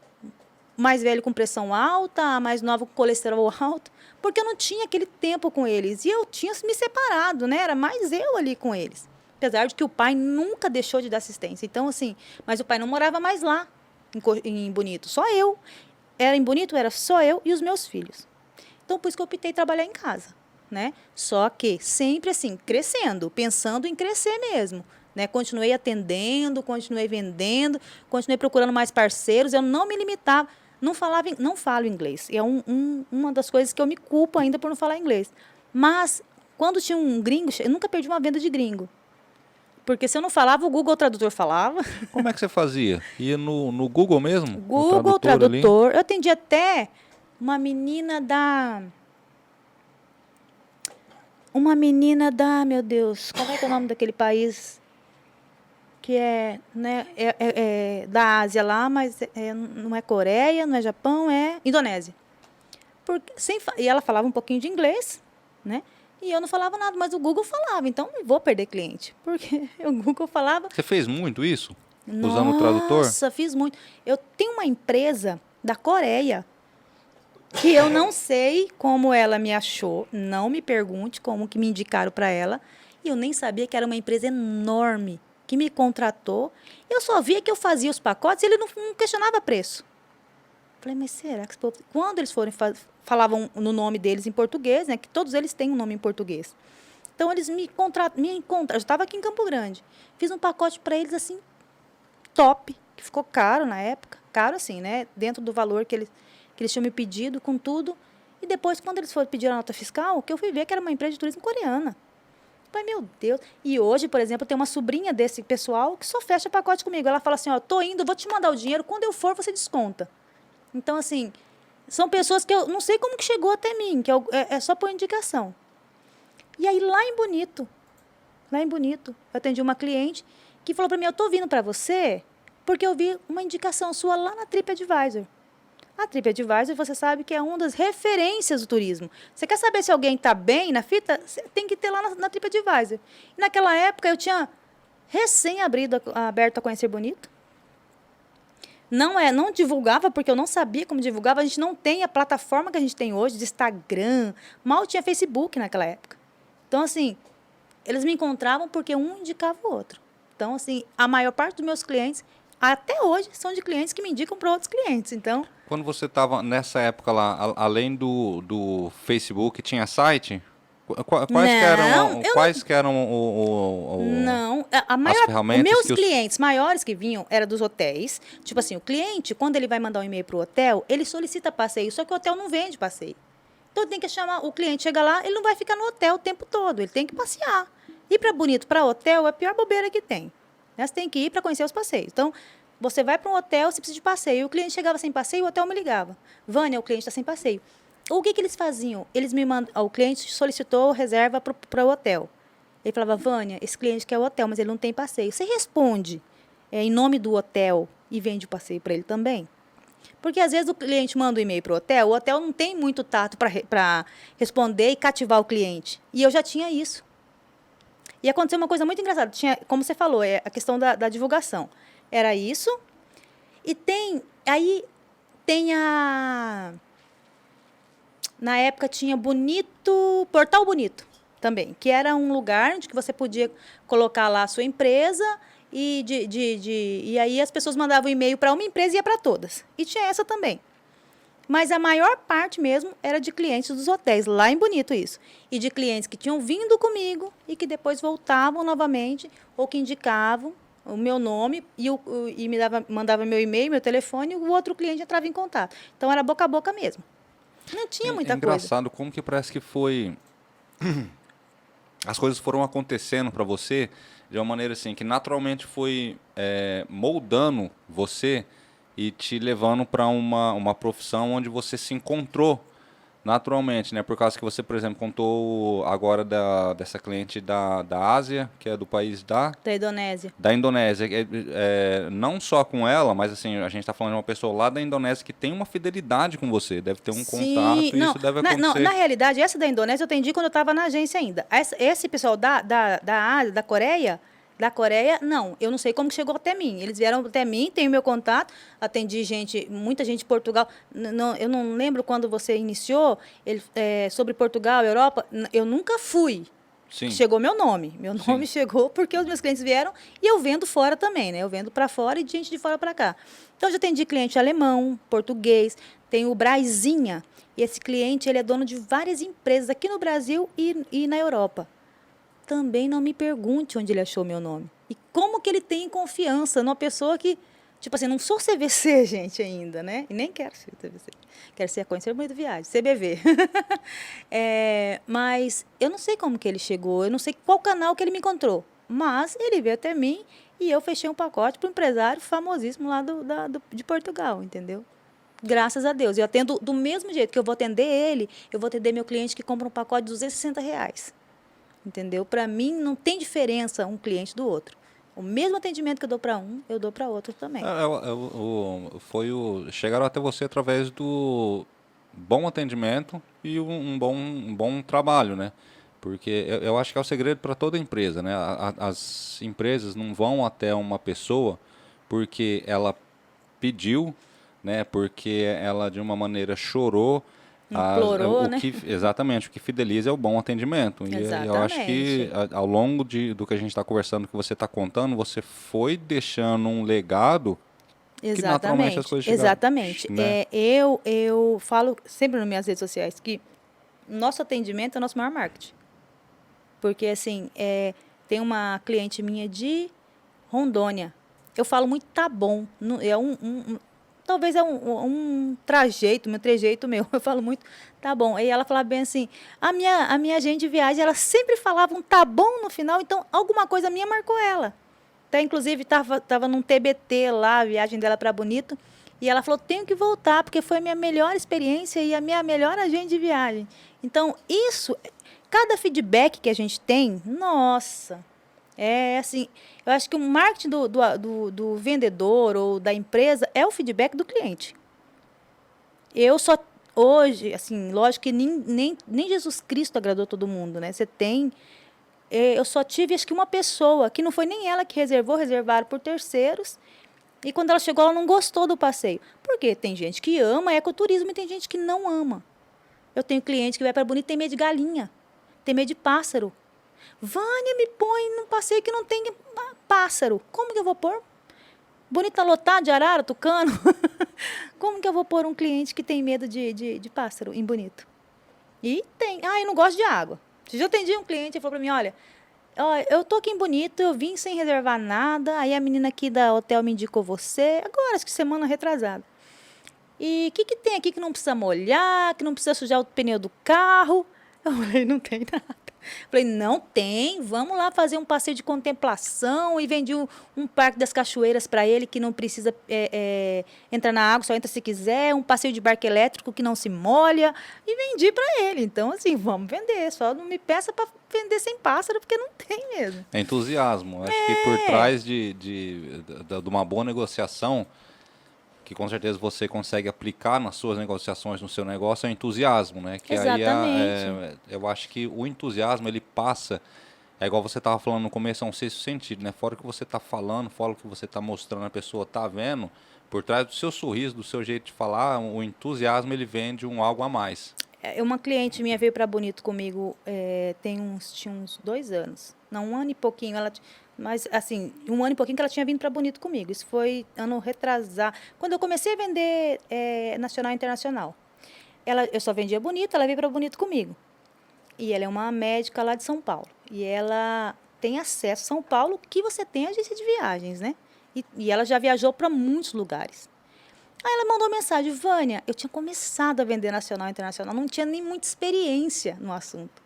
mais velho com pressão alta, a mais nova com colesterol alto, porque eu não tinha aquele tempo com eles. E eu tinha me separado, né? Era mais eu ali com eles. Apesar de que o pai nunca deixou de dar assistência. Então, assim, mas o pai não morava mais lá, em Bonito. Só eu. Era em Bonito, era só eu e os meus filhos. Então, por isso que eu optei trabalhar em casa, né? Só que sempre assim, crescendo, pensando em crescer mesmo, né? Continuei atendendo, continuei vendendo, continuei procurando mais parceiros. Eu não me limitava, não falo inglês. É uma das coisas que eu me culpo ainda por não falar inglês. Mas, quando tinha um gringo, eu nunca perdi uma venda de gringo. Porque se eu não falava, o Google Tradutor falava. Como é que você fazia? Ia no Google mesmo? Google Tradutor. Eu atendi até uma menina da... meu Deus, como é que é o nome daquele país? Que é, né, é da Ásia lá, mas não é Coreia, não é Japão, é Indonésia. E ela falava um pouquinho de inglês, né? E eu não falava nada, mas o Google falava, então não vou perder cliente, porque o Google falava. Você fez muito isso? Usando o tradutor? Nossa, fiz muito. Eu tenho uma empresa da Coreia que eu não sei como ela me achou, não me pergunte como que me indicaram para ela, e eu nem sabia que era uma empresa enorme que me contratou. Eu só via que eu fazia os pacotes e ele não questionava preço. Falei, mas será que esse povo... Quando eles falavam no nome deles em português, né, que todos eles têm um nome em português. Então, eles me encontraram. Eu estava aqui em Campo Grande. Fiz um pacote para eles, assim, top, que ficou caro na época. Caro, assim, né, dentro do valor que eles tinham me pedido, com tudo. E depois, quando eles foram pedir a nota fiscal, que eu fui ver que era uma empresa de turismo coreana. Falei, meu Deus. E hoje, por exemplo, tem uma sobrinha desse pessoal que só fecha pacote comigo. Ela fala assim, ó, tô indo, vou te mandar o dinheiro, quando eu for, você desconta. Então, assim, são pessoas que eu não sei como que chegou até mim, que é só por indicação. E aí, lá em Bonito, eu atendi uma cliente que falou para mim, eu tô vindo para você porque eu vi uma indicação sua lá na TripAdvisor. A TripAdvisor, você sabe que é uma das referências do turismo. Você quer saber se alguém está bem na fita? Você tem que ter lá na TripAdvisor. E naquela época, eu tinha aberto a Conhecer Bonito. Não divulgava, porque eu não sabia como divulgava. A gente não tem a plataforma que a gente tem hoje, de Instagram. Mal tinha Facebook naquela época. Então, assim, eles me encontravam porque um indicava o outro. Então, assim, a maior parte dos meus clientes, até hoje, são de clientes que me indicam para outros clientes. Então, quando você estava nessa época lá, além do Facebook, tinha site? Quais que eram não, as ferramentas meus clientes maiores que vinham eram dos hotéis. Tipo assim, o cliente, quando ele vai mandar um e-mail para o hotel, ele solicita passeio, só que o hotel não vende passeio. Então, tem que chamar, o cliente chega lá, ele não vai ficar no hotel o tempo todo, ele tem que passear. Ir para Bonito, para hotel, é a pior bobeira que tem. Você tem que ir para conhecer os passeios. Então, você vai para um hotel, você precisa de passeio. O cliente chegava sem passeio, o hotel me ligava. Vânia, o cliente está sem passeio. O que eles faziam? O cliente solicitou reserva para o hotel. Ele falava, Vânia, esse cliente quer o hotel, mas ele não tem passeio. Você responde em nome do hotel e vende o passeio para ele também? Porque, às vezes, o cliente manda um e-mail para o hotel não tem muito tato para responder e cativar o cliente. E eu já tinha isso. E aconteceu uma coisa muito engraçada. Tinha, como você falou, a questão da divulgação. Era isso. E na época tinha Portal Bonito também, que era um lugar onde você podia colocar lá a sua empresa e aí as pessoas mandavam e-mail para uma empresa e ia para todas. E tinha essa também. Mas a maior parte mesmo era de clientes dos hotéis, lá em Bonito isso. E de clientes que tinham vindo comigo e que depois voltavam novamente ou que indicavam o meu nome e mandava meu e-mail, meu telefone, e o outro cliente entrava em contato. Então, era boca a boca mesmo. Não tinha muita coisa. É engraçado como que parece que foi... As coisas foram acontecendo para você de uma maneira assim, que naturalmente foi moldando você e te levando para uma profissão onde você se encontrou naturalmente, né? Por causa que você, por exemplo, contou agora dessa cliente da Ásia, que é do país da Indonésia. Da Indonésia. Não só com ela, mas assim, a gente está falando de uma pessoa lá da Indonésia que tem uma fidelidade com você, deve ter um contato e isso deve acontecer. Na realidade, essa da Indonésia eu atendi quando eu estava na agência ainda. Esse pessoal da Ásia, da Coreia, não. Eu não sei como que chegou até mim. Eles vieram até mim, tem o meu contato, atendi muita gente de Portugal. Eu não lembro quando você iniciou sobre Portugal, Europa. Eu nunca fui. Sim. Chegou meu nome. Meu nome Sim. chegou porque os meus clientes vieram e eu vendo fora também, né? Eu vendo para fora e de gente de fora para cá. Então, eu já atendi cliente alemão, português, tem o Braizinha. E esse cliente, ele é dono de várias empresas aqui no Brasil e na Europa. Também não me pergunte onde ele achou meu nome. E como que ele tem confiança numa pessoa que, tipo assim, não sou CVC, gente, ainda, né? E nem quero ser CVC. Quero ser a Conhecer Muito Viagem, CBV. Mas eu não sei como que ele chegou, eu não sei qual canal que ele me encontrou. Mas ele veio até mim e eu fechei um pacote para um empresário famosíssimo lá de Portugal, entendeu? Graças a Deus. Eu atendo do mesmo jeito que eu vou atender ele, eu vou atender meu cliente que compra um pacote de R$ 260. Entendeu? Para mim, não tem diferença um cliente do outro. O mesmo atendimento que eu dou para um, eu dou para outro também. Chegaram até você através do bom atendimento e um bom trabalho, né? Porque eu acho que é o segredo para toda empresa, né? As empresas não vão até uma pessoa porque ela pediu, né? Porque ela de uma maneira chorou. Implorou, né? Exatamente, o que fideliza é o bom atendimento. E eu acho que Exatamente. ao longo do que a gente está conversando, que você está contando, você foi deixando um legado que naturalmente as Exatamente. coisas chegaram, Exatamente. né? Eu falo sempre nas minhas redes sociais que nosso atendimento é o nosso maior marketing. Porque, assim, tem uma cliente minha de Rondônia. Eu falo muito, tá bom. Talvez é um trejeito meu. Eu falo muito, tá bom. Aí ela falava bem assim, a minha agente de viagem, ela sempre falava um tá bom no final, então alguma coisa minha marcou ela. Até, inclusive, tava num TBT lá, a viagem dela para Bonito, e ela falou, tenho que voltar, porque foi a minha melhor experiência e a minha melhor agente de viagem. Então, cada feedback que a gente tem, nossa, é assim, eu acho que o marketing do vendedor ou da empresa é o feedback do cliente. Eu só, hoje, assim, lógico que nem Jesus Cristo agradou todo mundo, né? Eu só tive, acho que uma pessoa, que não foi nem ela que reservaram por terceiros, e quando ela chegou, ela não gostou do passeio. Porque tem gente que ama ecoturismo e tem gente que não ama. Eu tenho cliente que vai para Bonito e tem medo de galinha, tem medo de pássaro. Vânia, me põe num passeio que não tem pássaro. Como que eu vou pôr? Bonito tá lotado de arara, tucano. Como que eu vou pôr um cliente que tem medo de pássaro em Bonito? E tem. Eu não gosto de água. Eu já atendi um cliente e falou para mim, olha, eu tô aqui em Bonito, eu vim sem reservar nada, aí a menina aqui da hotel me indicou você, agora, acho que semana retrasada. E o que tem aqui que não precisa molhar, que não precisa sujar o pneu do carro? Eu falei, não tem nada. Falei, não tem, vamos lá fazer um passeio de contemplação e vendi um parque das cachoeiras para ele que não precisa entrar na água, só entra se quiser, um passeio de barco elétrico que não se molha e vendi para ele. Então, assim, vamos vender, só não me peça para vender sem pássaro porque não tem mesmo. É entusiasmo. Acho que por trás de uma boa negociação, que com certeza você consegue aplicar nas suas negociações, no seu negócio, é o entusiasmo, né? Que Exatamente. eu acho que o entusiasmo, ele passa, é igual você estava falando no começo, é um sexto sentido, né? Fora o que você está falando, fora o que você está mostrando, a pessoa está vendo, por trás do seu sorriso, do seu jeito de falar, o entusiasmo, ele vende algo a mais. Uma cliente minha veio para Bonito comigo, tinha uns 2 anos. Não, 1 ano e pouquinho. Mas, assim, 1 ano e pouquinho que ela tinha vindo para Bonito comigo. Isso foi ano retrasado. Quando eu comecei a vender nacional e internacional. Eu só vendia Bonito, ela veio para Bonito comigo. E ela é uma médica lá de São Paulo. E ela tem acesso a São Paulo, que você tem agência de viagens, né? E ela já viajou para muitos lugares. Aí ela mandou mensagem, Vânia, eu tinha começado a vender nacional e internacional, não tinha nem muita experiência no assunto.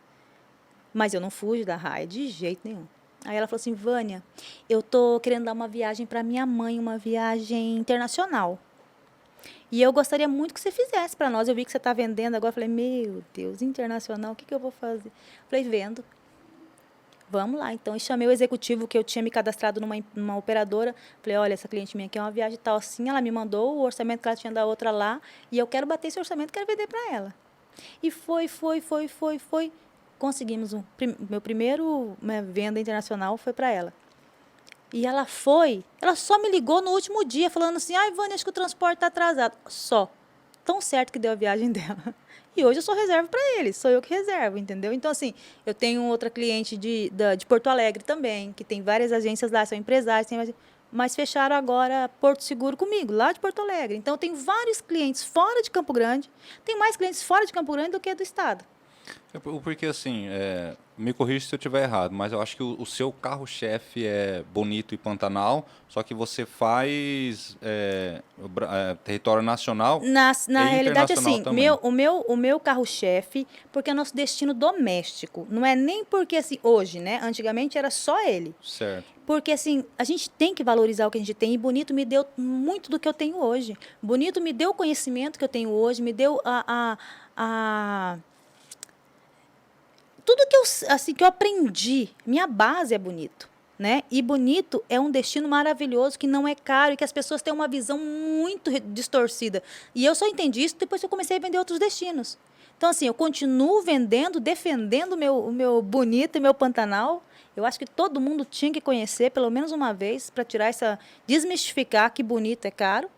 Mas eu não fujo da raia, de jeito nenhum. Aí ela falou assim, Vânia, eu tô querendo dar uma viagem para minha mãe, uma viagem internacional. E eu gostaria muito que você fizesse para nós. Eu vi que você está vendendo agora. Eu falei, meu Deus, internacional, o que eu vou fazer? Falei, vendo. Vamos lá, então. E chamei o executivo que eu tinha me cadastrado numa operadora. Falei, olha, essa cliente minha aqui é uma viagem tal assim. Ela me mandou o orçamento que ela tinha da outra lá. E eu quero bater esse orçamento, quero vender para ela. E foi. Conseguimos. Meu primeiro venda internacional foi para ela. E ela só me ligou no último dia, falando assim, ai, Vânia, acho que o transporte está atrasado. Só. tão certo que deu a viagem dela. E hoje eu só reservo para eles, sou eu que reservo, entendeu? Então, assim, eu tenho outra cliente de Porto Alegre também, que tem várias agências lá, são empresários, mas fecharam agora Porto Seguro comigo, lá de Porto Alegre. Então, eu tenho vários clientes fora de Campo Grande, tenho mais clientes fora de Campo Grande do que do estado. Porque assim, me corrija se eu estiver errado, mas eu acho que o seu carro-chefe é Bonito e Pantanal, só que você faz território nacional Na e realidade, internacional assim, também. o meu carro-chefe, porque é nosso destino doméstico. Não é nem porque, assim, hoje, né? Antigamente era só ele. Certo. Porque, assim, a gente tem que valorizar o que a gente tem. E Bonito me deu muito do que eu tenho hoje. Bonito me deu o conhecimento que eu tenho hoje, me deu tudo que eu aprendi. Minha base é Bonito, né? E Bonito é um destino maravilhoso, que não é caro e que as pessoas têm uma visão muito distorcida. E eu só entendi isso depois que eu comecei a vender outros destinos. Então, assim, eu continuo vendendo, defendendo o meu Bonito e meu Pantanal. Eu acho que todo mundo tinha que conhecer pelo menos uma vez para desmistificar que Bonito é caro.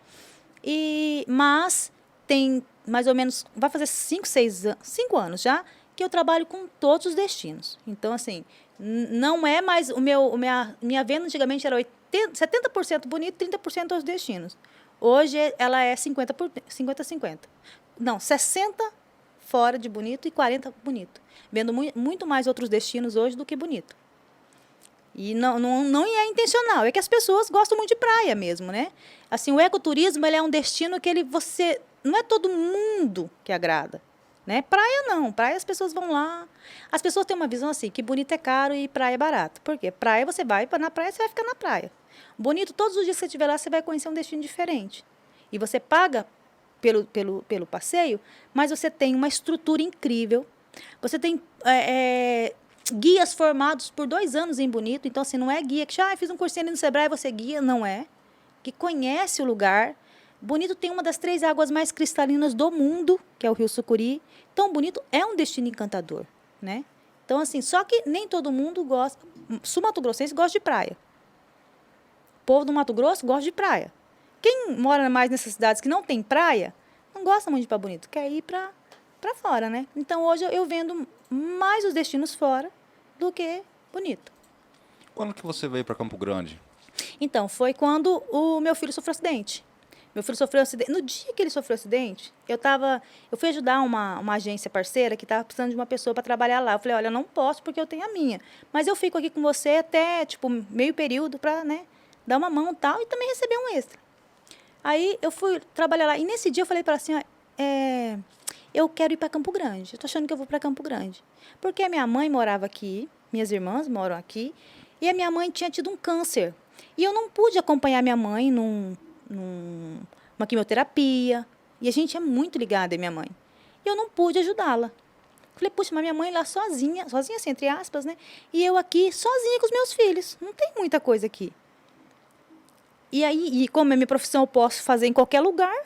Mas tem mais ou menos, vai fazer 5 anos já, que eu trabalho com todos os destinos. Então, assim, não é mais minha venda antigamente era 70% Bonito, 30% os destinos. Hoje ela é 50-50. Não, 60 fora de Bonito e 40 Bonito. Vendo muito mais outros destinos hoje do que Bonito. E não é intencional, é que as pessoas gostam muito de praia mesmo, né? Assim, o ecoturismo, ele é um destino que não é todo mundo que agrada, né? Praia não, praia as pessoas vão lá. As pessoas têm uma visão assim, que Bonito é caro e praia é barato. Por quê? Praia você vai na praia, você vai ficar na praia. Bonito, todos os dias que você estiver lá, você vai conhecer um destino diferente. E você paga pelo passeio, mas você tem uma estrutura incrível. Você tem guias formados por 2 anos em Bonito. Então, assim, não é guia que fiz um cursinho ali no Sebrae e você guia. Não é. Que conhece o lugar. Bonito tem uma das 3 águas mais cristalinas do mundo, que é o Rio Sucuri. Então, Bonito é um destino encantador, né? Então, assim, só que nem todo mundo gosta. Sul-mato-grossense gosta de praia. O povo do Mato Grosso gosta de praia. Quem mora mais nessas cidades que não tem praia, não gosta muito de ir para Bonito, quer ir para fora, né? Então, hoje eu vendo mais os destinos fora do que Bonito. Quando que você veio para Campo Grande? Então, foi quando o meu filho sofreu acidente. Meu filho sofreu acidente. No dia que ele sofreu acidente, eu fui ajudar uma agência parceira que estava precisando de uma pessoa para trabalhar lá. Eu falei, olha, eu não posso porque eu tenho a minha. Mas eu fico aqui com você até, meio período para, né, dar uma mão e tal, e também receber um extra. Aí eu fui trabalhar lá. E nesse dia eu falei para ela assim, eu quero ir para Campo Grande. Eu estou achando que eu vou para Campo Grande. Porque a minha mãe morava aqui, minhas irmãs moram aqui, e a minha mãe tinha tido um câncer. E eu não pude acompanhar minha mãe numa quimioterapia. E a gente é muito ligada, minha mãe. E eu não pude ajudá-la. Falei, puxa, mas minha mãe lá sozinha assim, entre aspas, né? E eu aqui sozinha com os meus filhos. Não tem muita coisa aqui. E aí, como é minha profissão, eu posso fazer em qualquer lugar.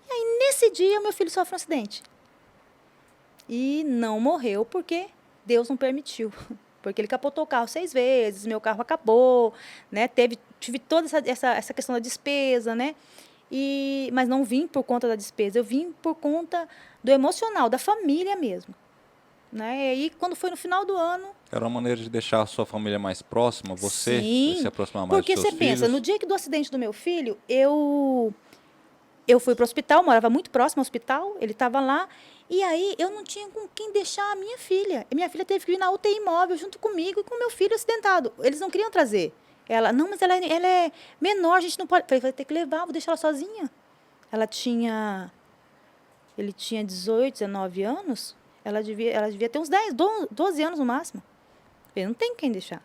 E aí, nesse dia, meu filho sofre um acidente. E não morreu porque Deus não permitiu. Porque ele capotou o carro 6 vezes, meu carro acabou, né? Tive toda essa questão da despesa, né? Mas não vim por conta da despesa, eu vim por conta do emocional, da família mesmo. Né? E aí, quando foi no final do ano... Era uma maneira de deixar a sua família mais próxima, você Sim, se aproximar mais dos seus filhos? Porque você pensa, no dia do acidente do meu filho, eu fui para o hospital, morava muito próximo ao hospital, ele estava lá, e aí eu não tinha com quem deixar a minha filha. E minha filha teve que vir na UTI móvel junto comigo e com meu filho acidentado. Eles não queriam trazer. Ela, não, mas ela é menor, a gente não pode... Falei, vai ter que levar, vou deixar ela sozinha. Ele tinha 18, 19 anos, ela devia ter uns 10, 12 anos no máximo. Eu não tenho quem deixar.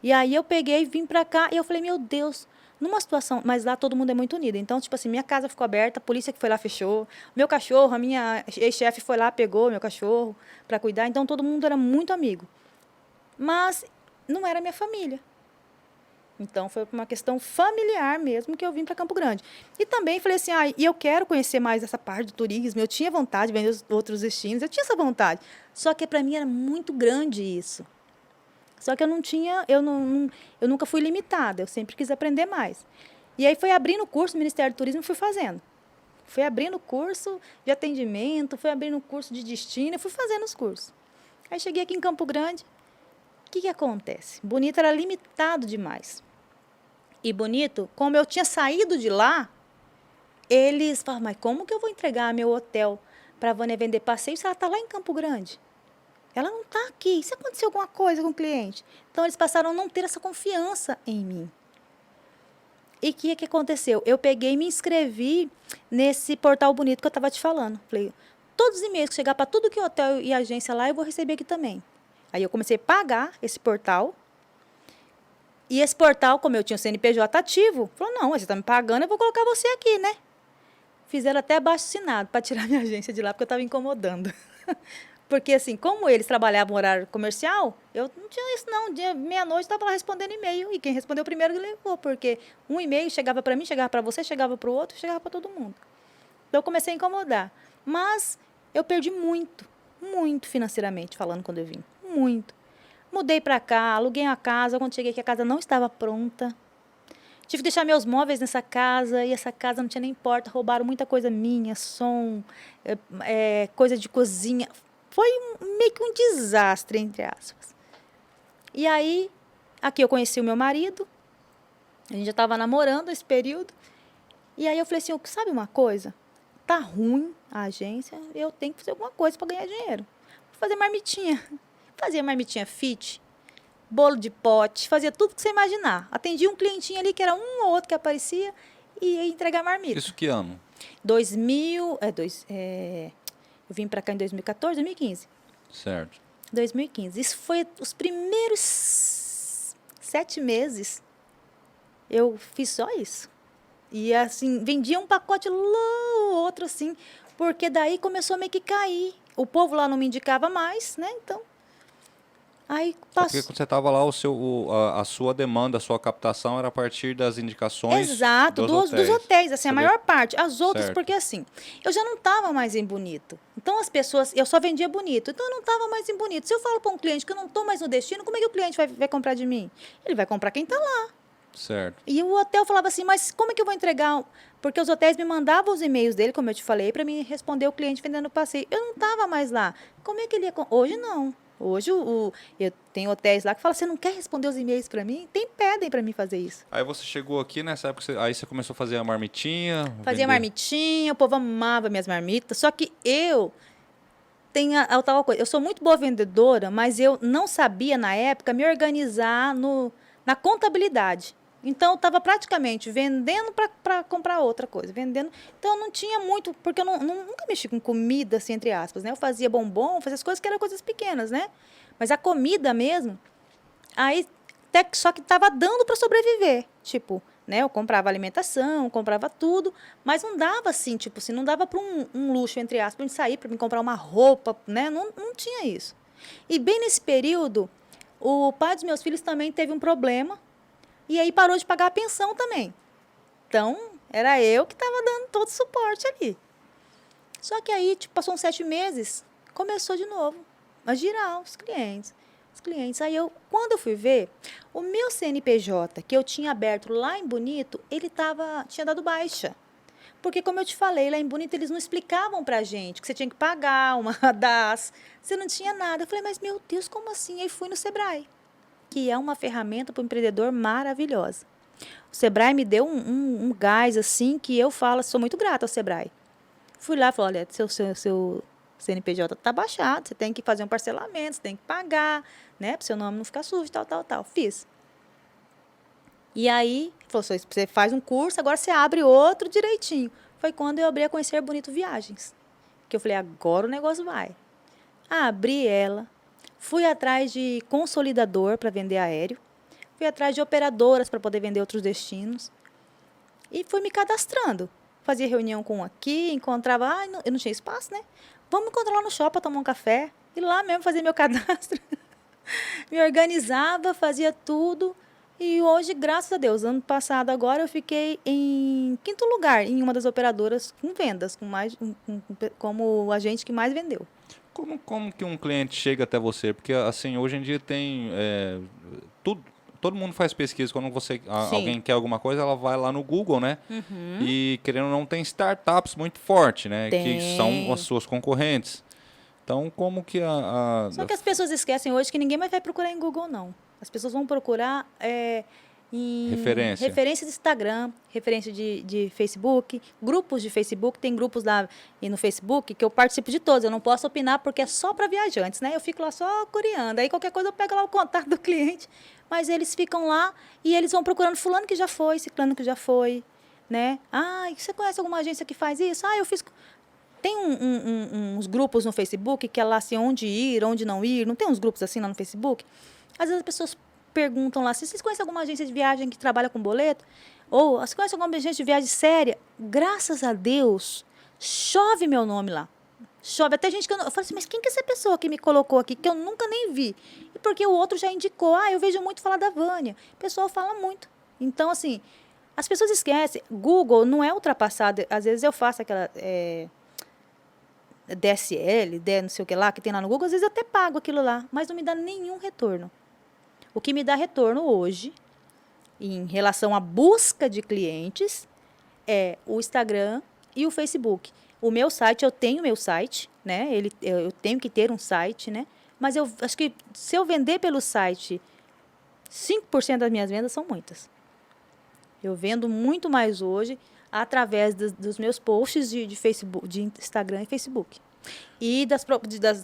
E aí eu peguei, vim para cá, e eu falei, meu Deus, numa situação... Mas lá todo mundo é muito unido. Então, tipo assim, minha casa ficou aberta, a polícia que foi lá fechou. Meu cachorro, a minha ex-chefe foi lá, pegou meu cachorro para cuidar. Então, todo mundo era muito amigo. Mas não era minha família. Então, foi por uma questão familiar mesmo que eu vim para Campo Grande. E também falei assim, e eu quero conhecer mais essa parte do turismo. Eu tinha vontade de ver os outros destinos, eu tinha essa vontade. Só que para mim era muito grande isso. Só que eu nunca fui limitada, eu sempre quis aprender mais. E aí foi abrindo o curso do Ministério do Turismo e fui fazendo. Fui abrindo curso de atendimento, fui abrindo curso de destino, fui fazendo os cursos. Aí cheguei aqui em Campo Grande, o que acontece? Bonito era limitado demais. E Bonito, como eu tinha saído de lá, eles falaram, mas como que eu vou entregar meu hotel para a Vânia vender passeio se ela está lá em Campo Grande? Ela não está aqui. E se acontecer alguma coisa com o cliente? Então, eles passaram a não ter essa confiança em mim. E o que aconteceu? Eu peguei e me inscrevi nesse portal bonito que eu estava te falando. Falei, todos os e-mails que chegar para tudo que é hotel e agência lá, eu vou receber aqui também. Aí eu comecei a pagar esse portal. E esse portal, como eu tinha o CNPJ ativo, falou, não, você está me pagando, eu vou colocar você aqui, né? Fizeram até abaixo-assinado para tirar minha agência de lá, porque eu estava incomodando. Porque, assim, como eles trabalhavam horário comercial, eu não tinha isso, não. Dia meia-noite, estava lá respondendo e-mail. E quem respondeu primeiro levou, porque um e-mail chegava para mim, chegava para você, chegava para o outro, chegava para todo mundo. Então, eu comecei a incomodar. Mas eu perdi muito, muito financeiramente, falando quando eu vim. Muito. Mudei para cá, aluguei uma casa. Quando cheguei aqui, a casa não estava pronta. Tive que deixar meus móveis nessa casa, e essa casa não tinha nem porta. Roubaram muita coisa minha, som, coisa de cozinha. Foi meio que um desastre, entre aspas. E aí, aqui eu conheci o meu marido. A gente já estava namorando esse período. E aí eu falei assim, sabe uma coisa? Tá ruim a agência, eu tenho que fazer alguma coisa para ganhar dinheiro. Vou fazer marmitinha. Fazia marmitinha fit, bolo de pote, fazia tudo que você imaginar. Atendia um clientinho ali, que era um ou outro que aparecia, e ia entregar marmita. Isso que ano? 2000, eu vim para cá em 2014, 2015. Certo. 2015. Isso foi os primeiros 7 meses. Eu fiz só isso. E assim, vendia um pacote lá, outro assim, porque daí começou a meio que cair. O povo lá não me indicava mais, né? Então, aí Só passou. porque quando você estava lá, a sua demanda, a sua captação era a partir das indicações Exato, dos hotéis, assim, Você a maior parte. As outras, Certo. porque assim, eu já não estava mais em Bonito. Então, as pessoas, eu só vendia Bonito, então eu não estava mais em Bonito. Se eu falo para um cliente que eu não estou mais no destino, como é que o cliente vai comprar de mim? Ele vai comprar quem está lá. Certo. E o hotel falava assim, mas como é que eu vou entregar? Porque os hotéis me mandavam os e-mails dele, como eu te falei, para mim responder o cliente vendendo passeio. Eu não estava mais lá. Como é que ele ia... Hoje não. Hoje eu tenho hotéis lá que falam, você não quer responder os e-mails para mim? Pedem para mim fazer isso. Aí você chegou aqui nessa época, aí você começou a fazer a marmitinha. Fazia vender. marmitinha, o povo amava minhas marmitas. Só que eu tenho a tal coisa. Eu sou muito boa vendedora, mas eu não sabia, na época, me organizar na contabilidade. Então, eu estava praticamente vendendo para comprar outra coisa, vendendo. Então, eu não tinha muito, porque eu nunca mexi com comida, assim, entre aspas, né? Eu fazia bombom, fazia as coisas que eram coisas pequenas, né? Mas a comida mesmo, aí, só que estava dando para sobreviver. Tipo, né? Eu comprava alimentação, comprava tudo, mas não dava assim, tipo assim, não dava para um luxo, entre aspas, para sair, para me comprar uma roupa, né? Não tinha isso. E bem nesse período, o pai dos meus filhos também teve um problema, e aí parou de pagar a pensão também. Então, era eu que estava dando todo o suporte ali. Só que aí, tipo, passou uns 7 meses, começou de novo a girar os clientes. Aí, quando eu fui ver, o meu CNPJ, que eu tinha aberto lá em Bonito, ele tinha dado baixa. Porque, como eu te falei, lá em Bonito, eles não explicavam pra gente que você tinha que pagar uma DAS, você não tinha nada. Eu falei, mas meu Deus, como assim? Aí fui no Sebrae, que é uma ferramenta para o empreendedor maravilhosa. O Sebrae me deu um gás, assim, que eu falo, sou muito grata ao Sebrae. Fui lá e falei, olha, seu CNPJ está baixado, você tem que fazer um parcelamento, você tem que pagar, né, para o seu nome não ficar sujo, tal. Fiz. E aí, falou, você faz um curso, agora você abre outro direitinho. Foi quando eu abri a Conhecer Bonito Viagens. Que eu falei, agora o negócio vai. Abri ela. Fui atrás de consolidador para vender aéreo. Fui atrás de operadoras para poder vender outros destinos. E fui me cadastrando. Fazia reunião com um aqui, encontrava... eu não tinha espaço, né? Vamos encontrar lá no shopping para tomar um café. E lá mesmo fazia meu cadastro. Me organizava, fazia tudo. E hoje, graças a Deus, ano passado agora eu fiquei em 5º lugar em uma das operadoras com vendas, como o agente que mais vendeu. Como que um cliente chega até você? Porque, assim, hoje em dia tem todo mundo faz pesquisa. Quando Sim. alguém quer alguma coisa, ela vai lá no Google, né? Uhum. E, querendo ou não, tem startups muito fortes, né? Que Tem. são as suas concorrentes. Então, como que Só que as pessoas esquecem hoje que ninguém mais vai procurar em Google, não. As pessoas vão procurar em Referência. referência de Instagram, referência de Facebook, grupos de Facebook. Tem grupos lá e no Facebook que eu participo de todos. Eu não posso opinar porque é só para viajantes, né? Eu fico lá só curiando. Aí qualquer coisa eu pego lá o contato do cliente. Mas eles ficam lá e eles vão procurando fulano que já foi, ciclano que já foi, né? Ah, você conhece alguma agência que faz isso? Ah, eu fiz... Tem uns grupos no Facebook que é lá assim, onde ir, onde não ir. Não tem uns grupos assim lá no Facebook? Às vezes as pessoas perguntam lá, se vocês conhecem alguma agência de viagem que trabalha com boleto? Ou, você conhece alguma agência de viagem séria? Graças a Deus, chove meu nome lá. Chove. Até gente que eu não... Eu falei assim, mas quem que é essa pessoa que me colocou aqui, que eu nunca nem vi? E porque o outro já indicou. Ah, eu vejo muito falar da Vânia. O pessoal fala muito. Então, assim, as pessoas esquecem. Google não é ultrapassado. Às vezes eu faço aquela... DSL, não sei o que lá, que tem lá no Google, às vezes eu até pago aquilo lá, mas não me dá nenhum retorno. O que me dá retorno hoje, em relação à busca de clientes, é o Instagram e o Facebook. O meu site, eu tenho meu site, né? Eu tenho que ter um site, né? Mas eu acho que se eu vender pelo site, 5% das minhas vendas são muitas. Eu vendo muito mais hoje através dos meus posts de Facebook, de Instagram e Facebook. E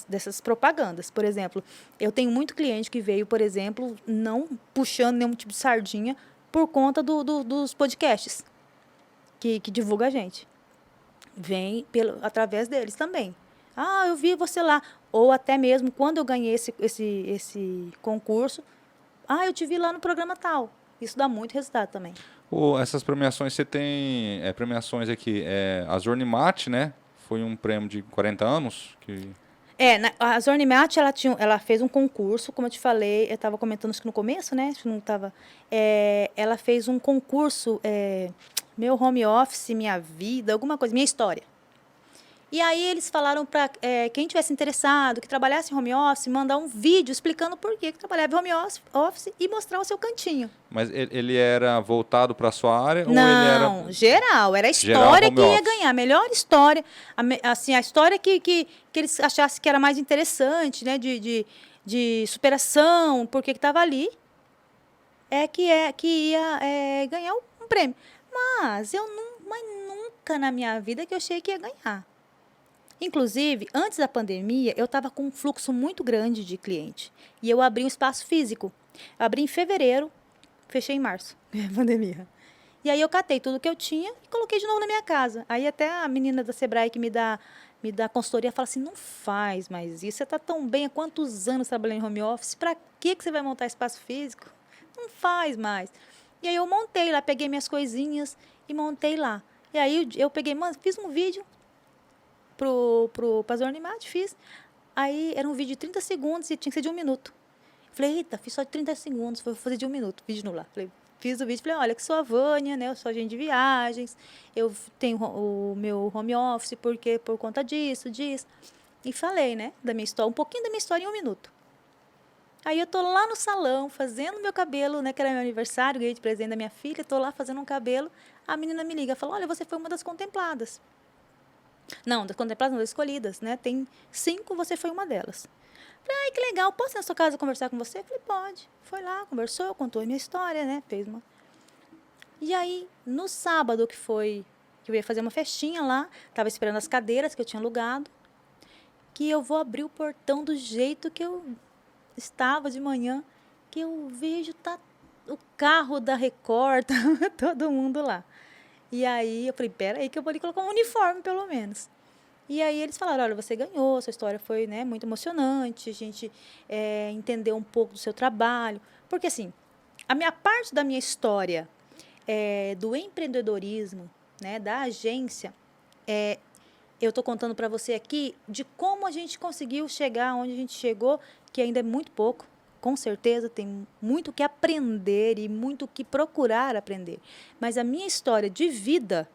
dessas propagandas. Por exemplo, eu tenho muito cliente que veio, por exemplo, não puxando nenhum tipo de sardinha por conta dos podcasts que divulga a gente. Vem através deles também. Ah, eu vi você lá. Ou até mesmo quando eu ganhei esse concurso, ah, eu te vi lá no programa tal. Isso dá muito resultado também. Essas premiações, você tem premiações aqui. A Zornimat, né? Foi um prêmio de 40 anos. A Zornimat, ela fez um concurso, como eu te falei, eu estava comentando isso no começo, né? Não tava, ela fez um concurso, meu home office, minha vida, alguma coisa, minha história. E aí eles falaram para quem tivesse interessado, que trabalhasse em home office, mandar um vídeo explicando por que trabalhava em home office e mostrar o seu cantinho. Mas ele era voltado para a sua área? Não, ou ele era geral. Era a história que ia office? ganhar. A melhor história. Assim, a história que eles achassem que era mais interessante, né? De superação, porque que estava ali, que ia ganhar um prêmio. Mas mas nunca na minha vida que eu achei que ia ganhar. Inclusive, antes da pandemia, eu estava com um fluxo muito grande de cliente. E eu abri um espaço físico. Eu abri em fevereiro, fechei em março, pandemia. E aí eu catei tudo que eu tinha e coloquei de novo na minha casa. Aí até a menina da Sebrae que me dá consultoria fala assim, não faz mais isso. Você está tão bem há quantos anos trabalhando em home office? Para que você vai montar espaço físico? Não faz mais. E aí eu montei lá, peguei minhas coisinhas e montei lá. E aí eu peguei, fiz um vídeo para Zornimat, fiz. Aí era um vídeo de 30 segundos e tinha que ser de 1 minuto. Falei, eita, fiz só de 30 segundos, vou fazer de 1 minuto, vídeo no lá. Fiz o vídeo, falei, olha, que sou a Vânia, né? Eu sou agente de viagens, eu tenho o meu home office por conta disso. E falei, né, da minha história, um pouquinho da minha história em 1 minuto. Aí eu tô lá no salão, fazendo meu cabelo, né, que era meu aniversário, ganhei de presente da minha filha, tô lá fazendo um cabelo, a menina me liga, fala, olha, você foi uma das contempladas. Não, das contempladas, não, das escolhidas, né? Tem 5, você foi uma delas. Falei, ai, que legal, posso ir na sua casa conversar com você? Falei, pode. Foi lá, conversou, contou a minha história, né? Fez uma... E aí, no sábado que eu ia fazer uma festinha lá, estava esperando as cadeiras que eu tinha alugado, que eu vou abrir o portão do jeito que eu estava de manhã, que eu vejo, tá o carro da Record, todo mundo lá. E aí eu falei, peraí que eu vou ali colocar um uniforme, pelo menos. E aí eles falaram, olha, você ganhou, sua história foi, né, muito emocionante, a gente entendeu um pouco do seu trabalho. Porque, assim, a minha parte da minha história do empreendedorismo, né, da agência, eu estou contando para você aqui de como a gente conseguiu chegar onde a gente chegou, que ainda é muito pouco. Com certeza tem muito o que aprender e muito o que procurar aprender. Mas a minha história de vida,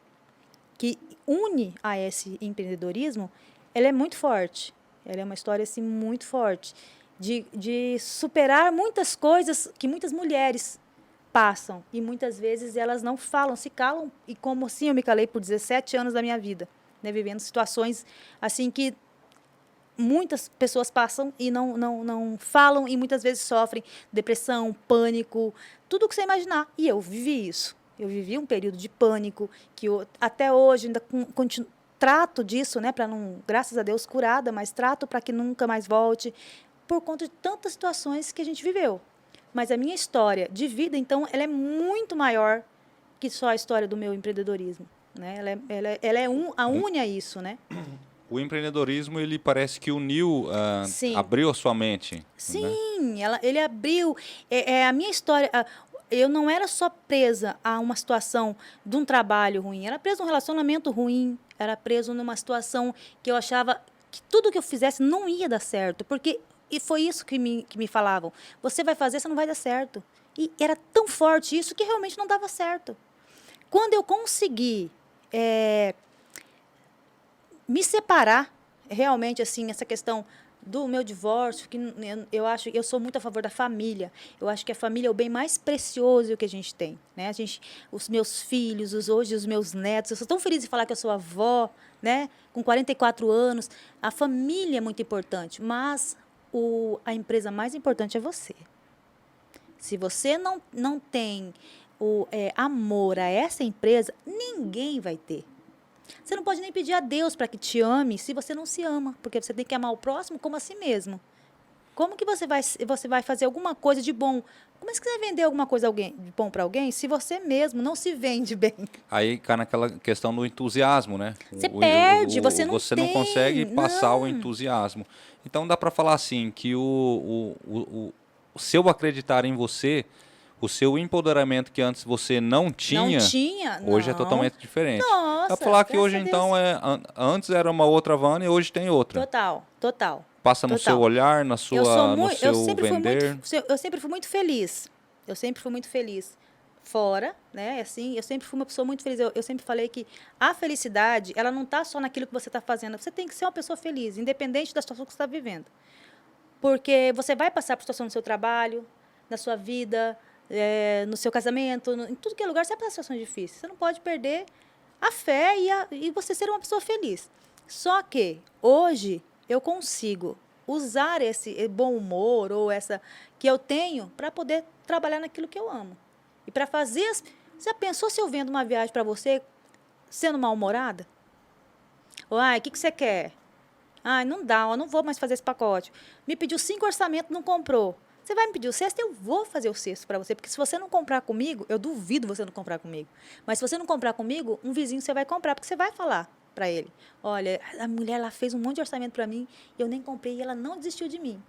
que une a esse empreendedorismo, ela é muito forte. Ela é uma história assim, muito forte. de superar muitas coisas que muitas mulheres passam. E muitas vezes elas não falam, se calam. E como assim eu me calei por 17 anos da minha vida, né, vivendo situações assim que muitas pessoas passam e não falam e muitas vezes sofrem depressão, pânico, tudo o que você imaginar. E eu vivi isso. Eu vivi um período de pânico que eu, até hoje ainda trato disso, né, para não, graças a Deus, curada, mas trato para que nunca mais volte, por conta de tantas situações que a gente viveu. Mas a minha história de vida, então, ela é muito maior que só a história do meu empreendedorismo, né? A une a isso, né? O empreendedorismo, ele parece que uniu, Sim. abriu a sua mente. Né? Sim, ele abriu. A minha história. Eu não era só presa a uma situação de um trabalho ruim, era presa a um relacionamento ruim, era preso numa situação que eu achava que tudo que eu fizesse não ia dar certo, porque e foi isso que me falavam. Você vai fazer, você não vai dar certo. E era tão forte isso que realmente não dava certo. Quando eu consegui me separar, realmente, assim, essa questão do meu divórcio, que eu acho, eu sou muito a favor da família. Eu acho que a família é o bem mais precioso que a gente tem, né? Os meus filhos, hoje os meus netos, eu sou tão feliz de falar que eu sou avó, né? Com 44 anos. A família é muito importante, mas a empresa mais importante é você. Se você não tem amor a essa empresa, ninguém vai ter. Você não pode nem pedir a Deus para que te ame se você não se ama, porque você tem que amar o próximo como a si mesmo. Como que você vai fazer alguma coisa de bom? Como é que você vai vender alguma coisa de bom para alguém se você mesmo não se vende bem? Aí cai naquela questão do entusiasmo, né? Você perde, você não você tem. não consegue passar não. o entusiasmo. Então dá para falar assim que o seu acreditar em você, o seu empoderamento que antes você não tinha, hoje é não. totalmente diferente. Nossa, Dá para falar que graças hoje a Deus. então antes era uma outra Vânia e hoje tem outra. Total. Passa no seu olhar, no seu vender. Eu sempre fui muito feliz. Eu sempre fui muito feliz. Fora, né? Assim, eu sempre fui uma pessoa muito feliz. Eu sempre falei que a felicidade, ela não está só naquilo que você está fazendo. Você tem que ser uma pessoa feliz, independente da situação que você está vivendo. Porque você vai passar por situação no seu trabalho, na sua vida, no seu casamento, em tudo que é lugar, você vai passar situações difíceis. Você não pode perder a fé e você ser uma pessoa feliz. Só que hoje eu consigo usar esse bom humor ou essa que eu tenho para poder trabalhar naquilo que eu amo. E para fazer... Você já pensou se eu vendo uma viagem para você sendo mal-humorada? Ou, o que você quer? Não dá, eu não vou mais fazer esse pacote. Me pediu 5 orçamentos, não comprou. Você vai me pedir o sexto, eu vou fazer o sexto para você. Porque se você não comprar comigo, eu duvido você não comprar comigo. Mas se você não comprar comigo, um vizinho você vai comprar, porque você vai falar para ele. Olha, a mulher lá fez um monte de orçamento para mim, eu nem comprei e ela não desistiu de mim.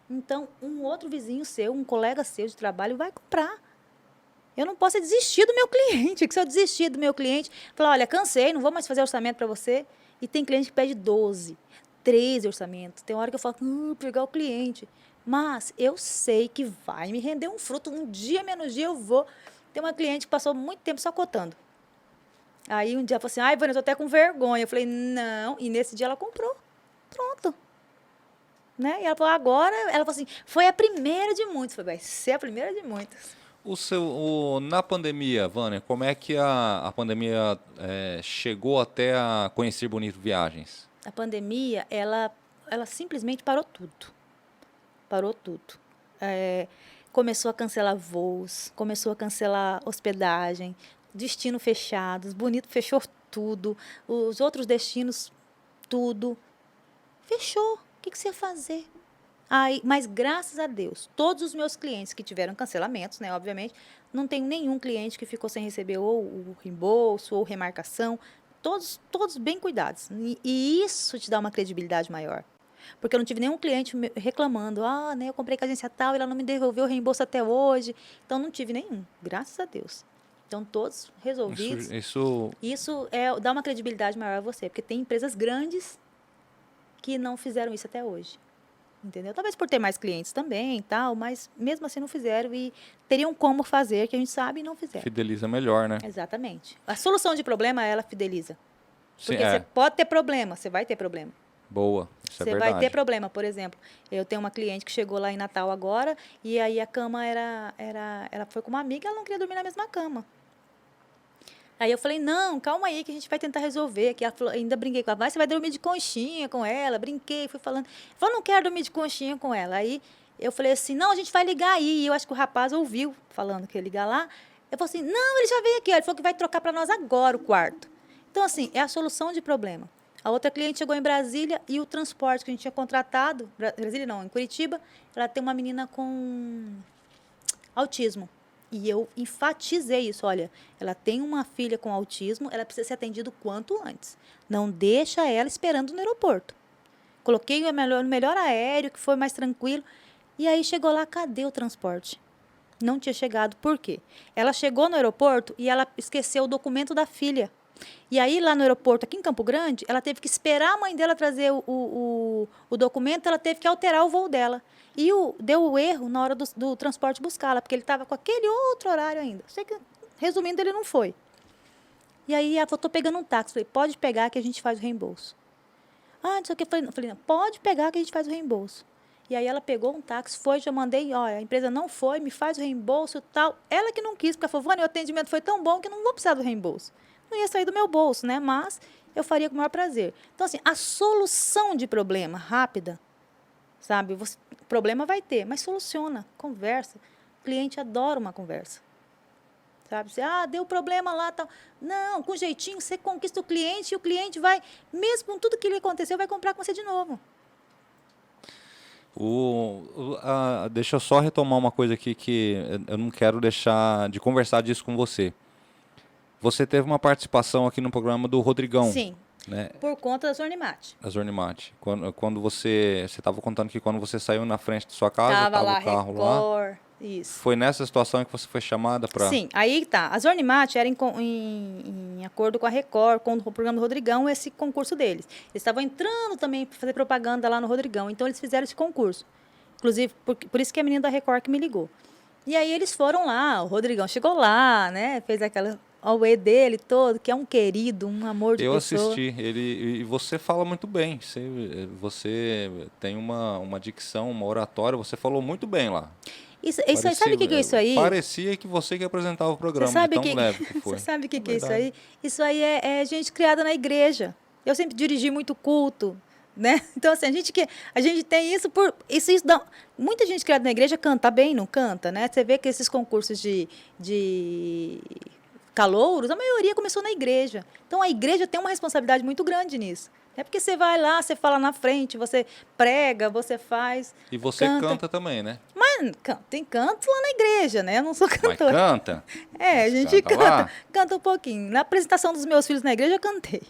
Então, um outro vizinho seu, um colega seu de trabalho vai comprar. Eu não posso desistir do meu cliente. Que se eu desistir do meu cliente, falar, olha, cansei, não vou mais fazer orçamento para você. E tem cliente que pede 12, 13 orçamentos. Tem hora que eu falo, pegar o cliente. Mas eu sei que vai me render um fruto. Um dia, menos dia, eu vou. Tem uma cliente que passou muito tempo só cotando. Aí um dia ela falou assim, Vânia, eu tô até com vergonha. Eu falei, não. E nesse dia ela comprou. Pronto. Né? E ela falou, agora... Ela falou assim, foi a primeira de muitos. Eu falei, vai ser a primeira de muitas. Na pandemia, Vânia, como é que a pandemia chegou até a Conhecer Bonito Viagens? A pandemia, ela simplesmente parou tudo. Parou tudo. Começou a cancelar voos, começou a cancelar hospedagem, destino fechados, Bonito fechou tudo, os outros destinos, tudo. Fechou. O que você ia fazer? Mas, graças a Deus, todos os meus clientes que tiveram cancelamentos, né, obviamente, não tenho nenhum cliente que ficou sem receber ou o reembolso ou remarcação, todos bem cuidados. E isso te dá uma credibilidade maior. Porque eu não tive nenhum cliente reclamando, né, eu comprei com a agência tal e ela não me devolveu o reembolso até hoje. Então, não tive nenhum, graças a Deus. Então, todos resolvidos. Isso dá uma credibilidade maior a você, porque tem empresas grandes que não fizeram isso até hoje. Entendeu? Talvez por ter mais clientes também e tal, mas mesmo assim não fizeram e teriam como fazer, que a gente sabe, e não fizeram. Fideliza melhor, né? Exatamente. A solução de problema, ela fideliza. Sim, Porque você pode ter problema, você vai ter problema. Boa, isso é Você verdade. vai ter problema, por exemplo. Eu tenho uma cliente que chegou lá em Natal agora e aí a cama ela foi com uma amiga, ela não queria dormir na mesma cama. Aí eu falei, não, calma aí que a gente vai tentar resolver. Que ela falou, ainda brinquei com ela, vai, você vai dormir de conchinha com ela. Brinquei, fui falando. Ela falou, não quero dormir de conchinha com ela. Aí eu falei assim, não, a gente vai ligar aí. E eu acho que o rapaz ouviu falando que ia ligar lá. Eu falei assim, não, ele já veio aqui. Ele falou que vai trocar para nós agora o quarto. Então, assim, é a solução de problema. A outra cliente chegou em Brasília e o transporte que a gente tinha contratado, Brasília não, em Curitiba, ela tem uma menina com autismo. E eu enfatizei isso, olha, ela tem uma filha com autismo, ela precisa ser atendida o quanto antes. Não deixa ela esperando no aeroporto. Coloquei no melhor aéreo, que foi mais tranquilo. E aí chegou lá, cadê o transporte? Não tinha chegado. Por quê? Ela chegou no aeroporto e ela esqueceu o documento da filha. E aí, lá no aeroporto, aqui em Campo Grande, ela teve que esperar a mãe dela trazer o documento, ela teve que alterar o voo dela. E deu o erro na hora do transporte buscá-la, porque ele estava com aquele outro horário ainda. Sei que, resumindo, ele não foi. E aí, ela falou, estou pegando um táxi. Falei, pode pegar que a gente faz o reembolso. Ah, não sei o que. Falei, não, pode pegar que a gente faz o reembolso. E aí ela pegou um táxi, foi, já mandei, olha, a empresa não foi, me faz o reembolso e tal. Ela que não quis, porque ela falou, Vânia, o atendimento foi tão bom que eu não vou precisar do reembolso. Não ia sair do meu bolso, né? Mas eu faria com o maior prazer. Então, assim, a solução de problema rápida, sabe? O problema vai ter, mas soluciona, conversa. O cliente adora uma conversa. Sabe? Você, deu problema lá, tal. Não, com jeitinho, você conquista o cliente e o cliente vai, mesmo com tudo que lhe aconteceu, vai comprar com você de novo. Deixa eu só retomar uma coisa aqui que eu não quero deixar de conversar disso com você. Você teve uma participação aqui no programa do Rodrigão. Sim, né? Por conta da Zornimate. A Zornimate. Quando você estava contando que quando você saiu na frente de sua casa, Tava lá, o carro Record, lá. isso. Foi nessa situação que você foi chamada para... Sim, aí tá. A Zornimate era em acordo com a Record, com o programa do Rodrigão, esse concurso deles. Eles estavam entrando também para fazer propaganda lá no Rodrigão, então eles fizeram esse concurso. Inclusive, por isso que é a menina da Record que me ligou. E aí eles foram lá, o Rodrigão chegou lá, né? Fez aquela auê dele todo, que é um querido, um amor de Eu pessoa. assisti, e você fala muito bem, você tem uma dicção, uma oratória, você falou muito bem lá. Isso aí, sabe o que é isso aí? Parecia que você que apresentava o programa, de tão leve que foi. Você sabe o que é isso aí? Isso aí é gente criada na igreja. Eu sempre dirigi muito culto, né? Então, assim, a gente tem isso por... Isso dá, muita gente criada na igreja canta bem, não canta, né? Você vê que esses concursos de calouros, a maioria começou na igreja. Então, a igreja tem uma responsabilidade muito grande nisso. É porque você vai lá, você fala na frente, você prega, você faz. E você canta também, né? Mas tem canto lá na igreja, né? Eu não sou cantora. Mas canta? A gente canta um pouquinho. Na apresentação dos meus filhos na igreja, eu cantei.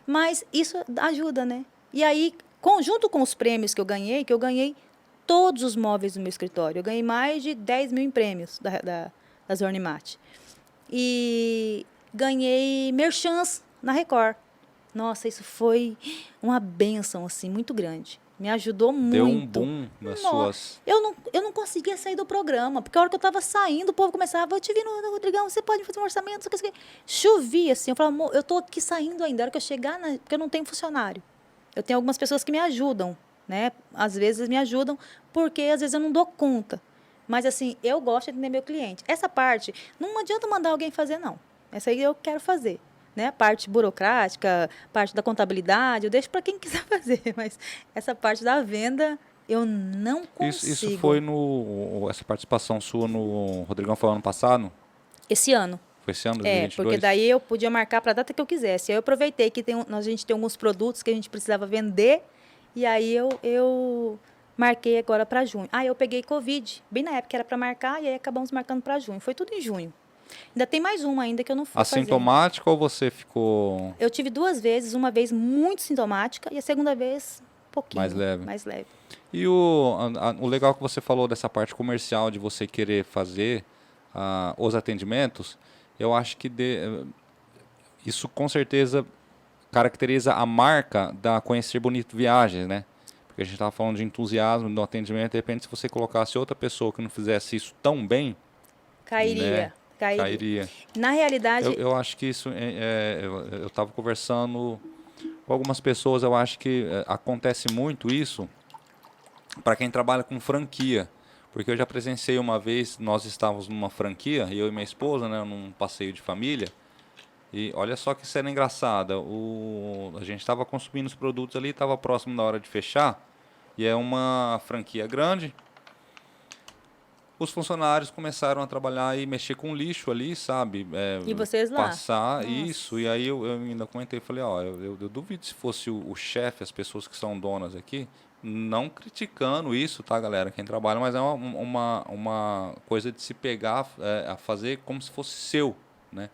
Mas isso ajuda, né? E aí, junto com os prêmios que eu ganhei todos os móveis do meu escritório. Eu ganhei mais de 10 mil em prêmios da Zornimate. E ganhei merchans na Record. Nossa, isso foi uma bênção, assim, muito grande. Me ajudou muito. Deu um boom nas suas... Eu não conseguia sair do programa, porque a hora que eu estava saindo, o povo começava, eu te vi no Rodrigão, você pode fazer um orçamento, não sei o que. Chovia, assim, eu falava, amor, eu estou aqui saindo ainda, a hora que eu chegar, porque eu não tenho funcionário. Eu tenho algumas pessoas que me ajudam, né? Às vezes me ajudam, porque às vezes eu não dou conta. Mas, assim, eu gosto de atender meu cliente. Essa parte, não adianta mandar alguém fazer, não. Essa aí eu quero fazer. Né? A parte burocrática, parte da contabilidade, eu deixo para quem quiser fazer. Mas essa parte da venda, eu não consigo. Isso foi essa participação sua no Rodrigão foi ano passado? Esse ano. Foi esse ano, 2022? Porque daí eu podia marcar para a data que eu quisesse. Aí eu aproveitei que a gente tem alguns produtos que a gente precisava vender, e aí eu marquei agora para junho. Eu peguei Covid, bem na época que era para marcar, e aí acabamos marcando para junho. Foi tudo em junho. Ainda tem mais uma ainda que eu não fui Assintomática ou você ficou... Eu tive 2 vezes, uma vez muito sintomática e a segunda vez um pouquinho. Mais leve. E o legal que você falou dessa parte comercial, de você querer fazer os atendimentos, eu acho que isso com certeza caracteriza a marca da Conhecer Bonito Viagens, né? Porque a gente estava falando de entusiasmo no atendimento, de repente se você colocasse outra pessoa que não fizesse isso tão bem... Cairia. Né? Cairia. Na realidade... Eu acho que isso... eu estava conversando Com algumas pessoas eu acho que acontece muito isso para quem trabalha com franquia. Porque eu já presenciei uma vez, nós estávamos numa franquia, eu e minha esposa, né, num passeio de família. E olha só que cena engraçada. A gente estava consumindo os produtos ali, estava próximo da hora de fechar. E é uma franquia grande. Os funcionários começaram a trabalhar e mexer com lixo ali, sabe? E vocês lá? Passar Nossa. isso. E aí eu ainda comentei, falei, ó, eu duvido se fosse o chefe, as pessoas que são donas aqui, não criticando isso, tá, galera? Quem trabalha, mas é uma coisa de se pegar a fazer como se fosse seu, né?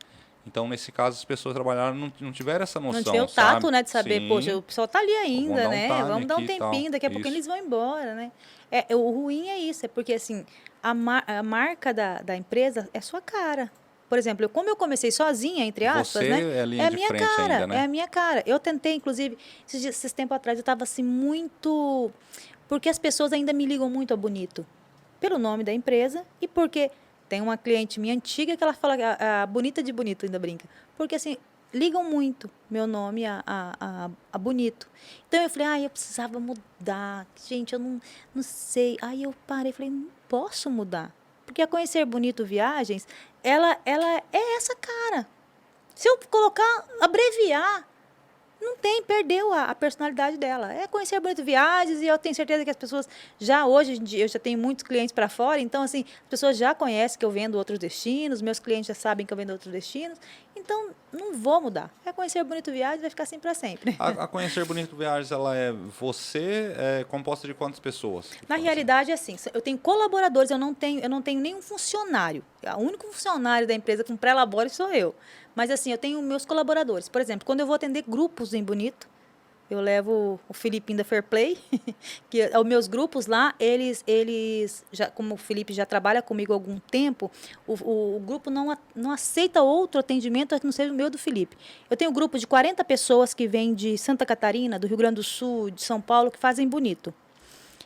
Então, nesse caso, as pessoas trabalharam não tiveram essa noção, não tiver o tato, sabe? né, de saber, Sim. poxa, o pessoal tá ali ainda, dar um né? time Vamos dar um aqui e tal. tempinho, daqui a pouquinho Isso. eles vão embora, né? O ruim é isso, é porque assim, a marca da empresa é sua cara. Por exemplo, como eu comecei sozinha, entre aspas, Você né? é a linha É a de minha frente cara, ainda, né? é a minha cara. Eu tentei, inclusive, esses tempos atrás, eu estava assim muito... Porque as pessoas ainda me ligam muito a Bonito. Pelo nome da empresa e porque tem uma cliente minha antiga que ela fala a bonita de Bonito, ainda brinca. Porque assim, ligam muito meu nome a Bonito. Então eu falei, eu precisava mudar. Gente, eu não sei. Aí eu parei e falei, não posso mudar. Porque a Conhecer Bonito Viagens, ela é essa cara. Se eu colocar, abreviar, não tem, perdeu a personalidade dela. É Conhecer Bonito Viagens e eu tenho certeza que as pessoas hoje em dia, eu já tenho muitos clientes para fora, então assim, as pessoas já conhecem que eu vendo outros destinos, meus clientes já sabem que eu vendo outros destinos, então não vou mudar. É Conhecer Bonito Viagens, vai ficar assim para sempre. A Conhecer Bonito Viagens, ela é composta de quantas pessoas? Na realidade, é assim, eu tenho colaboradores, eu não tenho nenhum funcionário. O único funcionário da empresa com pré-labore sou eu. Mas assim, eu tenho meus colaboradores. Por exemplo, quando eu vou atender grupos em Bonito, eu levo o Filipinho da Fair Play, que os meus grupos lá, eles já, como o Felipe já trabalha comigo há algum tempo, o grupo não aceita outro atendimento que não seja o meu do Felipe. Eu tenho um grupo de 40 pessoas que vêm de Santa Catarina, do Rio Grande do Sul, de São Paulo, que fazem Bonito.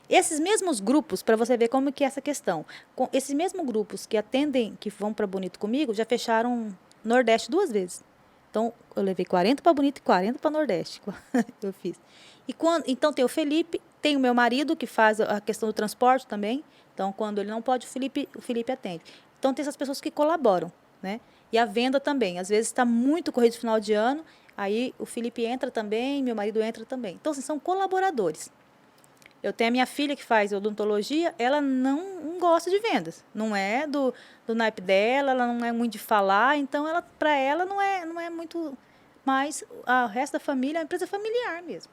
Esses mesmos grupos, para você ver como que é essa questão, esses mesmos grupos que atendem, que vão para Bonito comigo, já fecharam Nordeste 2 vezes. Então, eu levei 40 para Bonito e 40 para Nordeste. Eu fiz. Então, tem o Felipe, tem o meu marido, que faz a questão do transporte também. Então, quando ele não pode, o Felipe atende. Então, tem essas pessoas que colaboram, né? E a venda também. Às vezes, está muito corrido de final de ano, aí o Felipe entra também, meu marido entra também. Então, assim, são colaboradores. Eu tenho a minha filha que faz odontologia, ela não gosta de vendas. Não é do naipe dela, ela não é muito de falar, então para ela não é muito. Mas o resto da família é uma empresa familiar mesmo.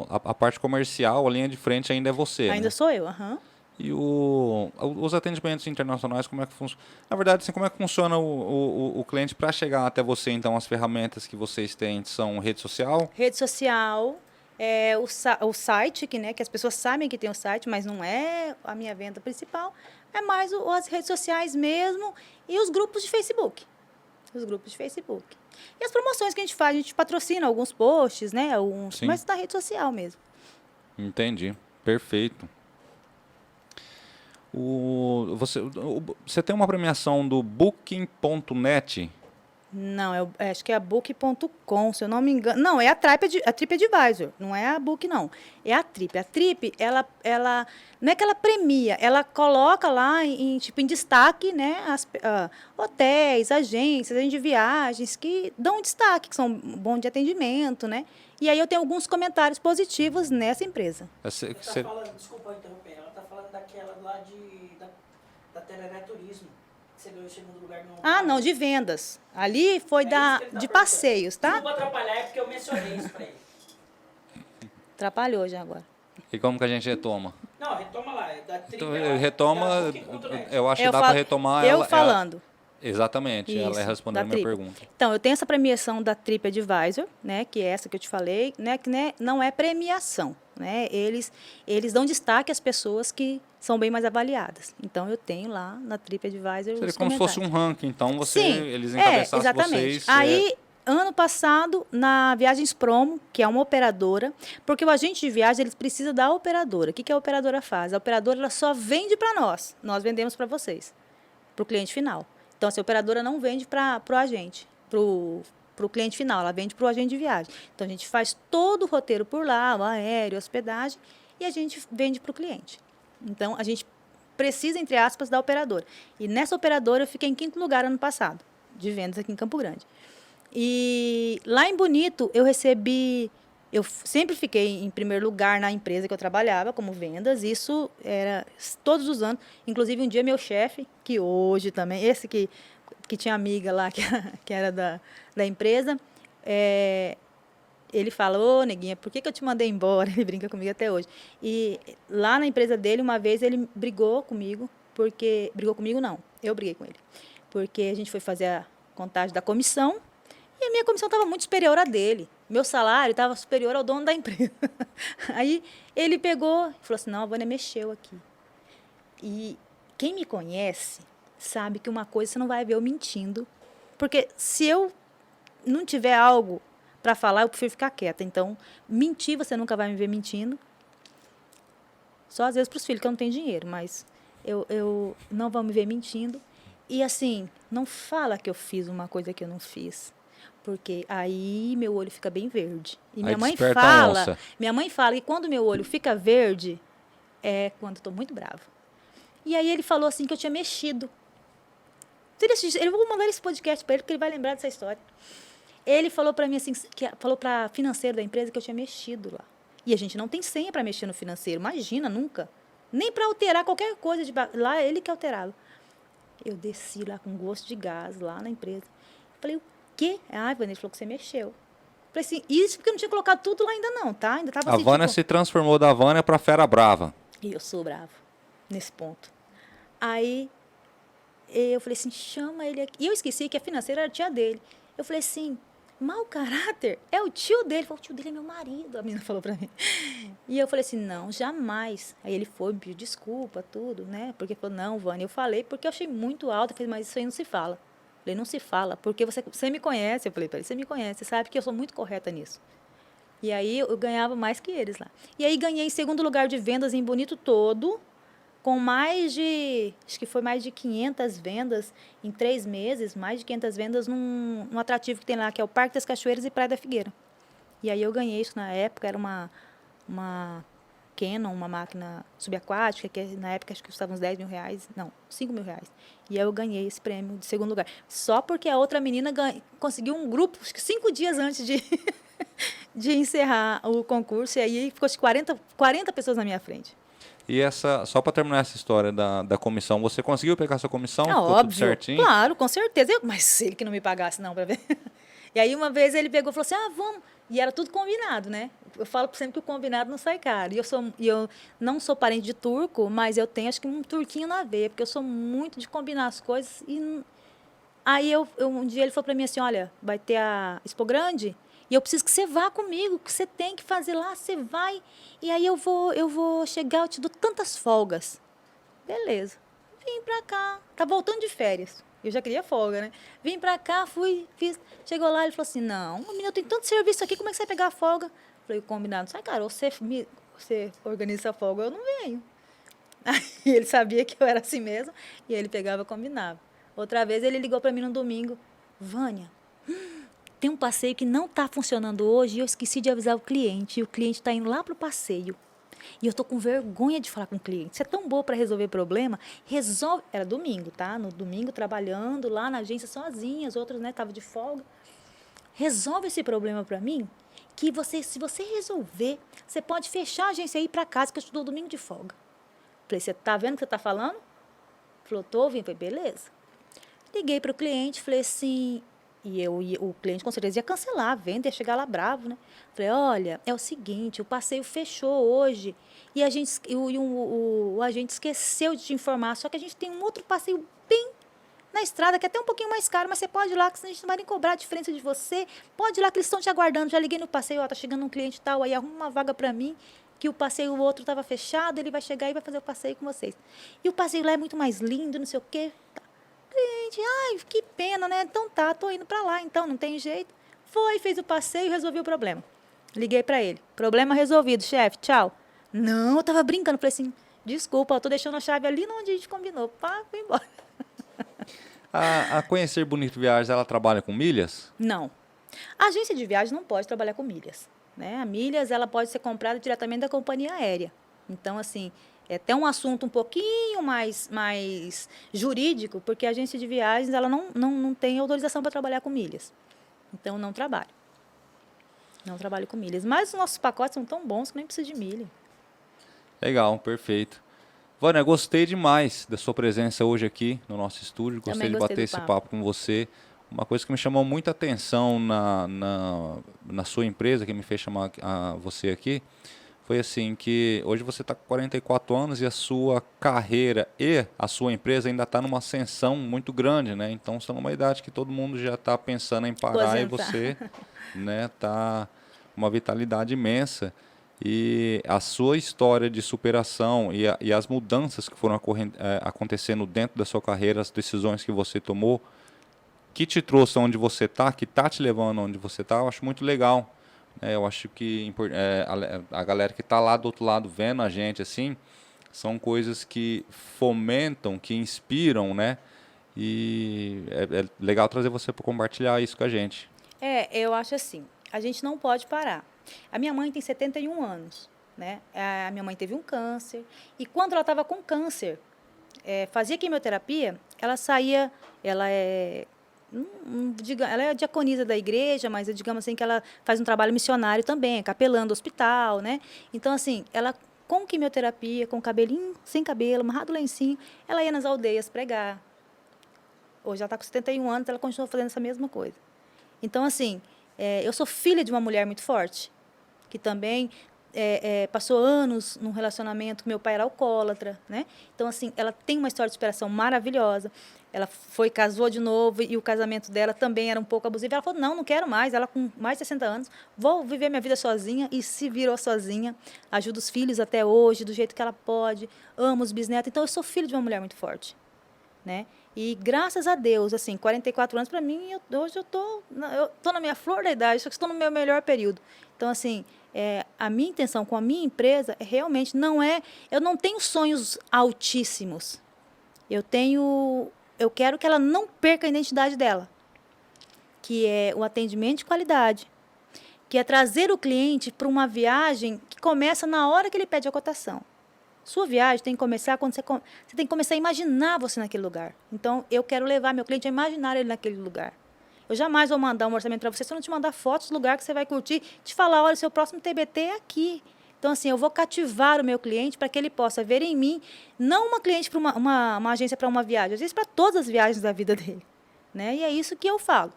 A parte comercial, a linha de frente ainda é você, Ainda né? sou eu, aham. E os atendimentos internacionais, como é que funciona? Na verdade, assim, como é que funciona o cliente para chegar até você? Então, as ferramentas que vocês têm são rede social? Rede social, o site, que as pessoas sabem que tem o site, mas não é a minha venda principal. É mais as redes sociais mesmo e os grupos de Facebook. Os grupos de Facebook. E as promoções que a gente patrocina alguns posts, né? Mas na rede social mesmo. Entendi. Perfeito. Você tem uma premiação do Booking.net? Não, acho que é a Book.com, se eu não me engano. Não, é a TripAdvisor, não é a Book, não. É a Trip. A Trip, ela não é que ela premia, ela coloca lá em destaque, né, hotéis, agências de viagens que dão destaque, que são bons de atendimento, né? E aí eu tenho alguns comentários positivos nessa empresa. Desculpa interromper, ela está falando daquela lá da Tereré Turismo. Você ganhou o segundo lugar no... Não, de vendas. Ali foi de passeios, tá? Desculpa atrapalhar, é porque eu mencionei isso para ele. Atrapalhou já agora. E como que a gente retoma? Não, retoma lá. É da Trip, eu acho que dá para retomar falando. Exatamente, Isso, ela é respondendo a minha pergunta. Então, eu tenho essa premiação da TripAdvisor, né, que é essa que eu te falei, né, que não é premiação, né? Eles dão destaque às pessoas que são bem mais avaliadas. Então, eu tenho lá na TripAdvisor Seria como se fosse um ranking, então eles encabeçassem exatamente. vocês. Aí, ano passado, na Viagens Promo, que é uma operadora, porque o agente de viagem eles precisa da operadora. O que a operadora faz? A operadora ela só vende para nós vendemos para vocês, para o cliente final. Então, a operadora não vende para o agente, para o para o cliente final, ela vende para o agente de viagem. Então, a gente faz todo o roteiro por lá, o aéreo, hospedagem, e a gente vende para o cliente. Então, a gente precisa, entre aspas, da operadora. E nessa operadora eu fiquei em 5º lugar ano passado, de vendas aqui em Campo Grande. E lá em Bonito eu recebi... Eu sempre fiquei em primeiro lugar na empresa que eu trabalhava, como vendas. Isso era todos os anos. Inclusive, um dia meu chefe, que hoje também... Esse que tinha amiga lá, que era da empresa... Ele fala, ô, neguinha, por que eu te mandei embora? Ele brinca comigo até hoje. E lá na empresa dele, uma vez, ele brigou comigo, porque... Brigou comigo, não. Eu briguei com ele. Porque a gente foi fazer a contagem da comissão e a minha comissão estava muito superior à dele. Meu salário estava superior ao dono da empresa. Aí ele pegou e falou assim, não, a Vânia mexeu aqui. E quem me conhece sabe que uma coisa você não vai ver eu mentindo. Porque se eu não tiver algo para falar, eu prefiro ficar quieta. Então, mentir, você nunca vai me ver mentindo. Só às vezes para os filhos, que eu não tenho dinheiro, mas eu não vou me ver mentindo. E assim, não fala que eu fiz uma coisa que eu não fiz. Porque aí meu olho fica bem verde. E minha mãe fala que quando meu olho fica verde, é quando eu estou muito brava. E aí ele falou assim que eu tinha mexido. Eu vou mandar esse podcast para ele, porque ele vai lembrar dessa história. Ele falou para mim assim, falou para a financeira da empresa que eu tinha mexido lá. E a gente não tem senha para mexer no financeiro, imagina, nunca. Nem para alterar qualquer coisa. Lá, ele que alterava. Eu desci lá com gosto de gás, lá na empresa. Falei, o quê? Ah, Vânia, ele falou que você mexeu. Falei assim, isso porque eu não tinha colocado tudo lá ainda não, tá? Ainda tava A assim, Vânia tipo... se transformou da Vânia para fera brava. E eu sou brava, nesse ponto. Aí, eu falei assim, chama ele aqui. E eu esqueci que a financeira era a tia dele. Eu falei assim, mau caráter é o tio dele. Ele falou, o tio dele é meu marido, a menina falou pra mim. E eu falei assim, não, jamais. Aí ele foi, me pediu desculpa, tudo, né? Porque falou, não, Vânia, eu falei porque eu achei muito alto. Eu falei, mas isso aí não se fala. Eu falei, não se fala, porque você me conhece. Eu falei pra ele, você me conhece, você sabe que eu sou muito correta nisso. E aí eu ganhava mais que eles lá. E aí ganhei em 2º lugar de vendas em Bonito todo, com acho que foi mais de 500 vendas em 3 meses, mais de 500 vendas num atrativo que tem lá, que é o Parque das Cachoeiras e Praia da Figueira. E aí eu ganhei isso na época, era uma Canon, uma máquina subaquática, que na época acho que custava uns 10 mil reais, não, 5 mil reais. E aí eu ganhei esse prêmio de 2º lugar. Só porque a outra menina conseguiu um grupo, acho que 5 dias antes de encerrar o concurso, e aí ficou 40 pessoas na minha frente. E só para terminar essa história da comissão, você conseguiu pegar sua comissão? Ficou Óbvio, tudo certinho? Claro, com certeza. Mas ele que não me pagasse, não, para ver. E aí, uma vez, ele pegou e falou assim, vamos. E era tudo combinado, né? Eu falo sempre que o combinado não sai caro. E eu não sou parente de turco, mas eu tenho, acho que, um turquinho na veia, porque eu sou muito de combinar as coisas. Aí, um dia, ele falou para mim assim, olha, vai ter a Expo Grande, e eu preciso que você vá comigo, que você tem que fazer lá, você vai. E aí, eu vou chegar, eu te dou tantas folgas. Beleza. Vim pra cá. Tá voltando de férias. Eu já queria folga, né? Vim pra cá, fiz. Chegou lá, ele falou assim, não, menina, eu tenho tanto serviço aqui, como é que você vai pegar a folga? Falei, combinado. Sai, cara, você organiza a folga, eu não venho. Aí ele sabia que eu era assim mesmo, e ele pegava e combinava. Outra vez, ele ligou pra mim no domingo. Vânia, tem um passeio que não tá funcionando hoje, e eu esqueci de avisar o cliente, e o cliente tá indo lá pro passeio. E eu tô com vergonha de falar com o cliente. Você é tão boa para resolver problema, resolve. Era domingo, tá? No domingo, trabalhando lá na agência sozinha, os outros, né, estavam de folga. Resolve esse problema para mim, que se você resolver, você pode fechar a agência e ir para casa, que eu te dou domingo de folga. Falei, você tá vendo o que você tá falando? Falou, tô ouvindo. Falei, beleza. Liguei para o cliente, falei assim, o cliente com certeza ia cancelar a venda, ia chegar lá bravo, né? Falei, olha, é o seguinte, o passeio fechou hoje e o agente esqueceu de te informar, só que a gente tem um outro passeio bem na estrada, que é até um pouquinho mais caro, mas você pode ir lá, que senão a gente não vai nem cobrar a diferença de você. Pode ir lá, que eles estão te aguardando. Já liguei no passeio, tá chegando um cliente tal, aí arruma uma vaga para mim, que o passeio, o outro estava fechado, ele vai chegar e vai fazer o passeio com vocês. E o passeio lá é muito mais lindo, não sei o quê. Cliente, ai, que pena, né? Então tá, tô indo para lá, então não tem jeito. Fez o passeio e resolveu o problema. Liguei para ele. Problema resolvido, chefe, tchau. Não, eu tava brincando. Falei assim, desculpa, eu tô deixando a chave ali onde a gente combinou. Pá, fui embora. A Conhecer Bonito Viagens, ela trabalha com milhas? Não. A agência de viagem não pode trabalhar com milhas, né? A milhas, ela pode ser comprada diretamente da companhia aérea. Então, assim, é até um assunto um pouquinho mais jurídico, porque a agência de viagens, ela não tem autorização para trabalhar com milhas. Então, não trabalho. Não trabalho com milhas. Mas os nossos pacotes são tão bons que nem precisa de milha. Legal, perfeito. Vânia, gostei demais da sua presença hoje aqui no nosso estúdio. Gostei Também de gostei bater do esse papo. papo com você. Uma coisa que me chamou muita atenção na sua empresa, que me fez chamar você aqui, foi assim, que hoje você está com 44 anos e a sua carreira e a sua empresa ainda está numa ascensão muito grande, né? Então, você é numa idade que todo mundo já está pensando em parar e Aposentar. você, né, tá com uma vitalidade imensa. E a sua história de superação e as mudanças que foram acontecendo dentro da sua carreira, as decisões que você tomou, que te trouxe onde você está, que está te levando onde você está, eu acho muito legal. Eu acho que a galera que está lá do outro lado vendo a gente, assim, são coisas que fomentam, que inspiram, né? E é legal trazer você para compartilhar isso com a gente. Eu acho assim, a gente não pode parar. A minha mãe tem 71 anos, né? A minha mãe teve um câncer, e quando ela estava com câncer, fazia quimioterapia, ela saía, ela é diaconisa da igreja, mas digamos assim que ela faz um trabalho missionário também, capelã do hospital, né? Então, assim, ela com quimioterapia, com cabelinho, sem cabelo, amarrado lencinho, ela ia nas aldeias pregar. Hoje ela está com 71 anos, ela continua fazendo essa mesma coisa. Então, assim, eu sou filha de uma mulher muito forte, que também passou anos num relacionamento, meu pai era alcoólatra, né? Então, assim, ela tem uma história de superação maravilhosa. Ela casou de novo e o casamento dela também era um pouco abusivo. Ela falou, não quero mais. Ela com mais de 60 anos, vou viver minha vida sozinha, e se virou sozinha. Ajuda os filhos até hoje, do jeito que ela pode, ama os bisnetos. Então, eu sou filha de uma mulher muito forte, né? E graças a Deus, assim, 44 anos para mim, hoje eu tô na minha flor da idade, só que estou no meu melhor período. Então, assim, a minha intenção com a minha empresa realmente eu não tenho sonhos altíssimos. Eu quero que ela não perca a identidade dela, que é o atendimento de qualidade, que é trazer o cliente para uma viagem que começa na hora que ele pede a cotação. Sua viagem tem que começar quando você tem que começar a imaginar você naquele lugar. Então, eu quero levar meu cliente a imaginar ele naquele lugar. Eu jamais vou mandar um orçamento para você se eu não te mandar fotos do lugar que você vai curtir, te falar, olha, seu próximo TBT é aqui. Então, assim, eu vou cativar o meu cliente para que ele possa ver em mim, não uma cliente para uma agência para uma viagem, às vezes para todas as viagens da vida dele, né? E é isso que eu falo.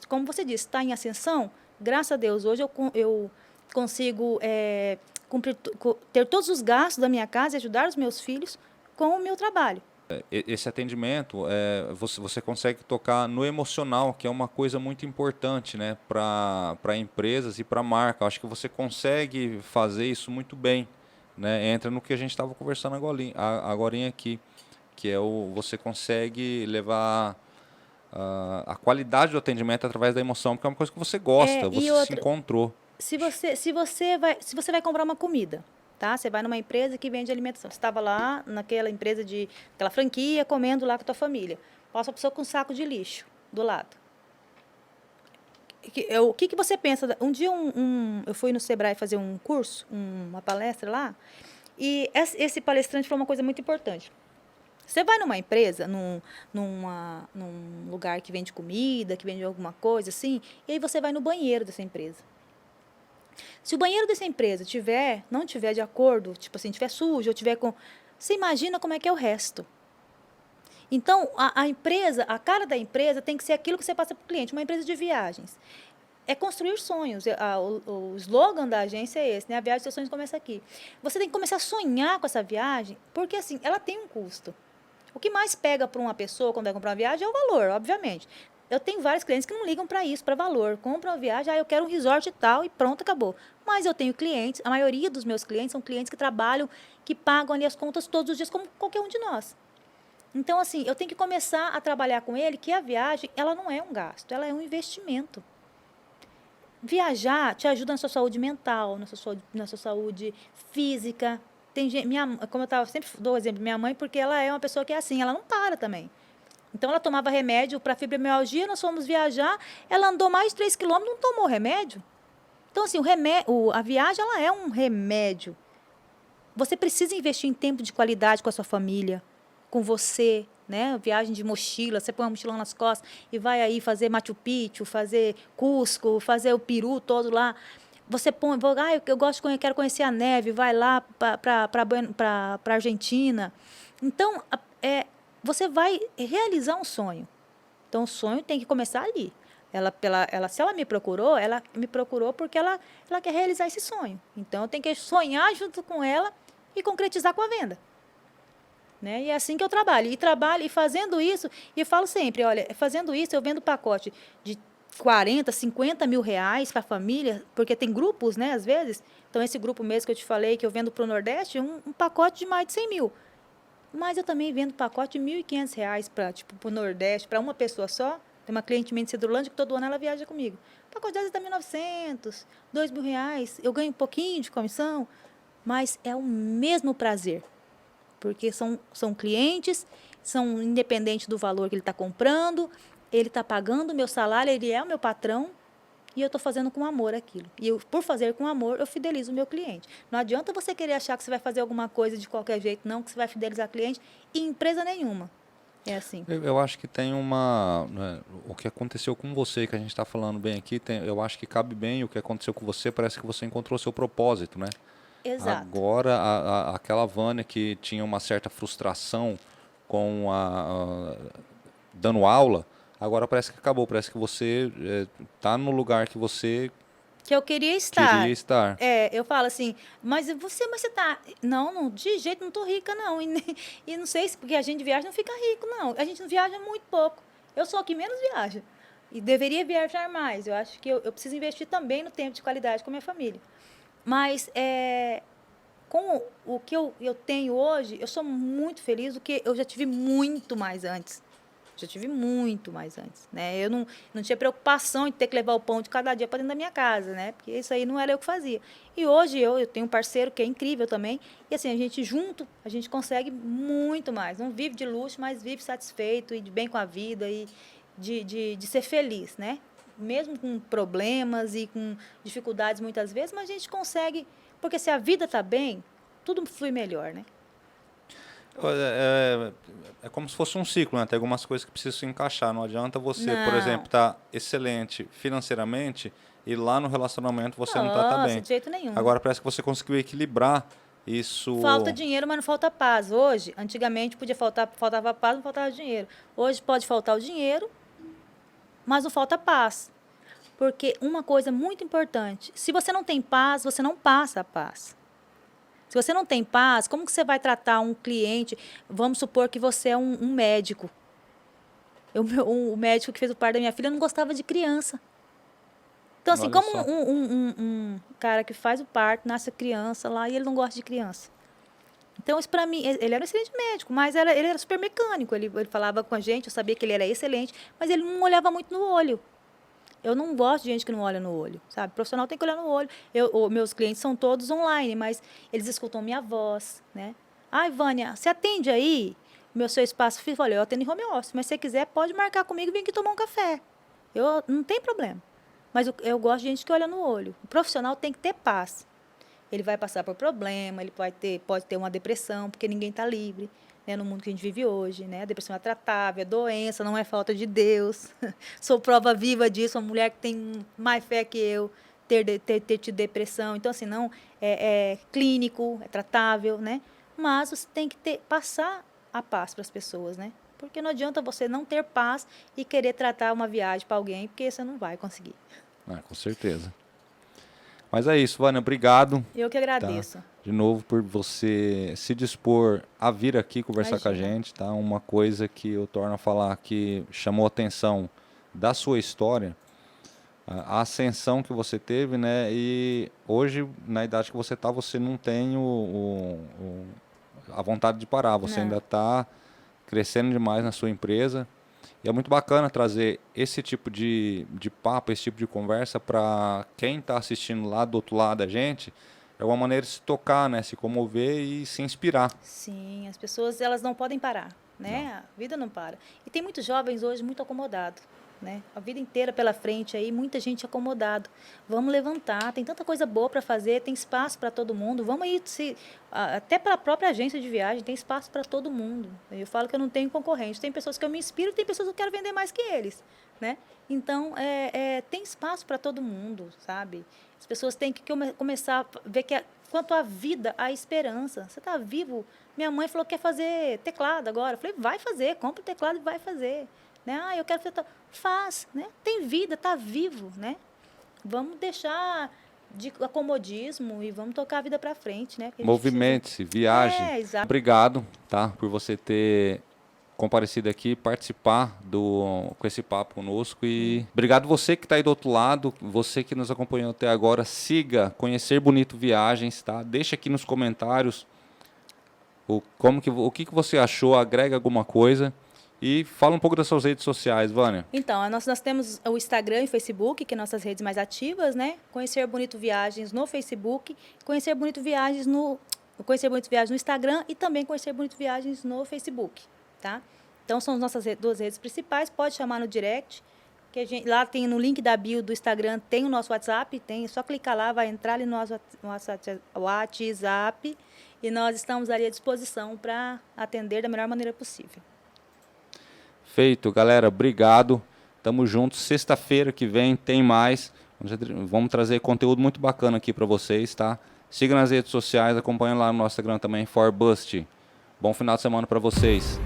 Como você disse, está em ascensão, graças a Deus, hoje eu consigo ter todos os gastos da minha casa e ajudar os meus filhos com o meu trabalho. Esse atendimento, você consegue tocar no emocional, que é uma coisa muito importante, né, para empresas e para a marca. Acho que você consegue fazer isso muito bem, né? Entra no que a gente estava conversando agora aqui, que é você consegue levar a qualidade do atendimento através da emoção, porque é uma coisa que você gosta, você se encontrou. Se você vai comprar uma comida, tá? Você vai numa empresa que vende alimentação. Você estava lá naquela empresa aquela franquia, comendo lá com a tua família. Passa a pessoa com um saco de lixo do lado. O que você pensa? Um dia eu fui no Sebrae fazer um curso, uma palestra lá, e esse palestrante falou uma coisa muito importante. Você vai numa empresa, num lugar que vende comida, que vende alguma coisa assim, e aí você vai no banheiro dessa empresa. Se o banheiro dessa empresa não tiver de acordo, tipo assim, tiver sujo, ou tiver com... Você imagina como é que é o resto. Então, a cara da empresa tem que ser aquilo que você passa para o cliente. Uma empresa de viagens é construir sonhos. O slogan da agência é esse, né? A viagem dos seus sonhos começa aqui. Você tem que começar a sonhar com essa viagem, porque assim, ela tem um custo. O que mais pega para uma pessoa quando vai comprar uma viagem é o valor, obviamente. Eu tenho vários clientes que não ligam para isso, para valor. Compram uma viagem, eu quero um resort e tal, e pronto, acabou. Mas eu tenho clientes, a maioria dos meus clientes são clientes que trabalham, que pagam ali as contas todos os dias, como qualquer um de nós. Então, assim, eu tenho que começar a trabalhar com ele que a viagem, ela não é um gasto, ela é um investimento. Viajar te ajuda na sua saúde mental, na sua saúde física. Tem gente, como eu sempre dou o exemplo, minha mãe, porque ela é uma pessoa que é assim, ela não para também. Então, ela tomava remédio para fibromialgia, nós fomos viajar, ela andou mais de 3 quilômetros, não tomou remédio. Então, assim, a viagem, ela é um remédio. Você precisa investir em tempo de qualidade com a sua família, com você, né? Viagem de mochila, você põe uma mochilão nas costas e vai aí fazer Machu Picchu, fazer Cusco, fazer o Peru todo lá. Você põe, eu gosto de quero conhecer a neve, vai lá para a Argentina. Então, você vai realizar um sonho. Então, o sonho tem que começar ali. Se ela me procurou porque ela quer realizar esse sonho. Então, eu tenho que sonhar junto com ela e concretizar com a venda. Né? E é assim que eu trabalho. E fazendo isso, e eu falo sempre, olha, fazendo isso, eu vendo pacote de 40, 50 mil reais para a família, porque tem grupos, né, às vezes. Então, esse grupo mesmo que eu te falei, que eu vendo para o Nordeste, um pacote de mais de 100 mil. Mas eu também vendo pacote de R$ 1.500 para o Nordeste, para uma pessoa só. Tem uma cliente minha de Cedrolândia que todo ano ela viaja comigo. O pacote dela está R$ 1.900, R$ 2.000. Eu ganho um pouquinho de comissão, mas é o mesmo prazer. Porque são clientes, são independentes do valor que ele está comprando, ele está pagando o meu salário, ele é o meu patrão, e eu estou fazendo com amor aquilo. E por fazer com amor, eu fidelizo o meu cliente. Não adianta você querer achar que você vai fazer alguma coisa de qualquer jeito, não, que você vai fidelizar cliente em empresa nenhuma. É assim. Eu acho que tem uma... Né, o que aconteceu com você, que a gente está falando bem aqui, eu acho que cabe bem o que aconteceu com você, parece que você encontrou o seu propósito, né? Exato. Agora, aquela Vânia que tinha uma certa frustração com dando aula, agora parece que acabou, parece que você está no lugar que você que eu queria estar. Eu falo assim, mas você está... Não, de jeito não estou rica, não. E não sei se porque a gente viaja não fica rico, não. A gente não viaja muito pouco. Eu sou a que menos viaja. E deveria viajar mais. Eu acho que eu preciso investir também no tempo de qualidade com a minha família. Mas com o que eu tenho hoje, eu sou muito feliz, porque eu já tive muito mais antes. Né? Eu não tinha preocupação em ter que levar o pão de cada dia para dentro da minha casa, né? Porque isso aí não era eu que fazia. E hoje eu tenho um parceiro que é incrível também. E assim, a gente junto, a gente consegue muito mais. Não vive de luxo, mas vive satisfeito e de bem com a vida e de ser feliz, né? Mesmo com problemas e com dificuldades muitas vezes, mas a gente consegue, porque se a vida está bem, tudo flui melhor, né? É como se fosse um ciclo, né? Tem algumas coisas que precisam se encaixar. Não adianta você, por exemplo, estar excelente financeiramente e lá no relacionamento você não está bem. De jeito nenhum. Agora parece que você conseguiu equilibrar isso. Falta dinheiro, mas não falta paz. Hoje, antigamente faltava paz, não faltava dinheiro. Hoje pode faltar o dinheiro, mas não falta paz. Porque uma coisa muito importante, se você não tem paz, você não passa a paz. Se você não tem paz, como que você vai tratar um cliente? Vamos supor que você é um médico. O médico que fez o parto da minha filha não gostava de criança. Então, assim, como um cara que faz o parto, nasce a criança lá e ele não gosta de criança. Então, isso para mim, ele era um excelente médico, mas ele era super mecânico. Ele falava com a gente, eu sabia que ele era excelente, mas ele não olhava muito no olho. Eu não gosto de gente que não olha no olho, sabe? O profissional tem que olhar no olho. Meus clientes são todos online, mas eles escutam minha voz, né? Ai, Vânia, você atende aí? Seu espaço físico? Olha, eu atendo em home office, mas se você quiser, pode marcar comigo e vir aqui tomar um café. Não tem problema. Mas eu gosto de gente que olha no olho. O profissional tem que ter paz. Ele vai passar por problema, ele pode ter uma depressão, porque ninguém está livre. Né, no mundo que a gente vive hoje, né? A depressão é tratável, é doença, não é falta de Deus. Sou prova viva disso, uma mulher que tem mais fé que eu, ter tido depressão. Então, assim, não é clínico, é tratável, né? Mas você tem que passar a paz para as pessoas, né? Porque não adianta você não ter paz e querer tratar uma viagem para alguém, porque você não vai conseguir. Com certeza. Mas é isso, Vânia, obrigado. Eu que agradeço. Tá? De novo, por você se dispor a vir aqui conversar com a gente, tá? Uma coisa que eu torno a falar que chamou a atenção da sua história, a ascensão que você teve, né? E hoje, na idade que você está, você não tem a vontade de parar, você ainda está crescendo demais na sua empresa. E é muito bacana trazer esse tipo de papo, esse tipo de conversa para quem está assistindo lá do outro lado da gente. É uma maneira de se tocar, né? Se comover e se inspirar. Sim, as pessoas elas não podem parar. né? A vida não para. E tem muitos jovens hoje muito acomodados, né? A vida inteira pela frente aí, muita gente acomodado. Vamos levantar, tem tanta coisa boa para fazer, tem espaço para todo mundo. Vamos aí, até para a própria agência de viagem, tem espaço para todo mundo. Eu falo que eu não tenho concorrente. Tem pessoas que eu me inspiro, tem pessoas que eu quero vender mais que eles, né? Então, tem espaço para todo mundo, sabe? As pessoas têm que começar a ver que quanto à vida, há esperança. Você está vivo. Minha mãe falou que quer fazer teclado agora. Eu falei, vai fazer, compra o teclado e vai fazer. Né? Ah, eu quero fazer... Faz, né? Tem vida, está vivo, né? Vamos deixar de acomodismo e vamos tocar a vida para frente, né? Movimente-se, viaje. Exato. Obrigado, tá? Por você ter comparecido aqui, participar com esse papo conosco. E obrigado você que está aí do outro lado, você que nos acompanhou até agora. Siga Conhecer Bonito Viagens, tá? Deixa aqui nos comentários o que você achou, agrega alguma coisa. E fala um pouco das suas redes sociais, Vânia. Então, nós temos o Instagram e o Facebook, que são nossas redes mais ativas, né? Conhecer Bonito Viagens no Facebook, Conhecer Bonito Viagens no Instagram e também Conhecer Bonito Viagens no Facebook, tá? Então, são as nossas duas redes principais. Pode chamar no direct, que lá tem no link da bio do Instagram, tem o nosso WhatsApp, é só clicar lá, vai entrar ali no nosso WhatsApp e nós estamos ali à disposição para atender da melhor maneira possível. Feito, galera. Obrigado. Tamo junto. Sexta-feira que vem tem mais. Vamos trazer conteúdo muito bacana aqui para vocês, tá? Siga nas redes sociais, acompanha lá no nosso Instagram também, Forbust. Bom final de semana para vocês.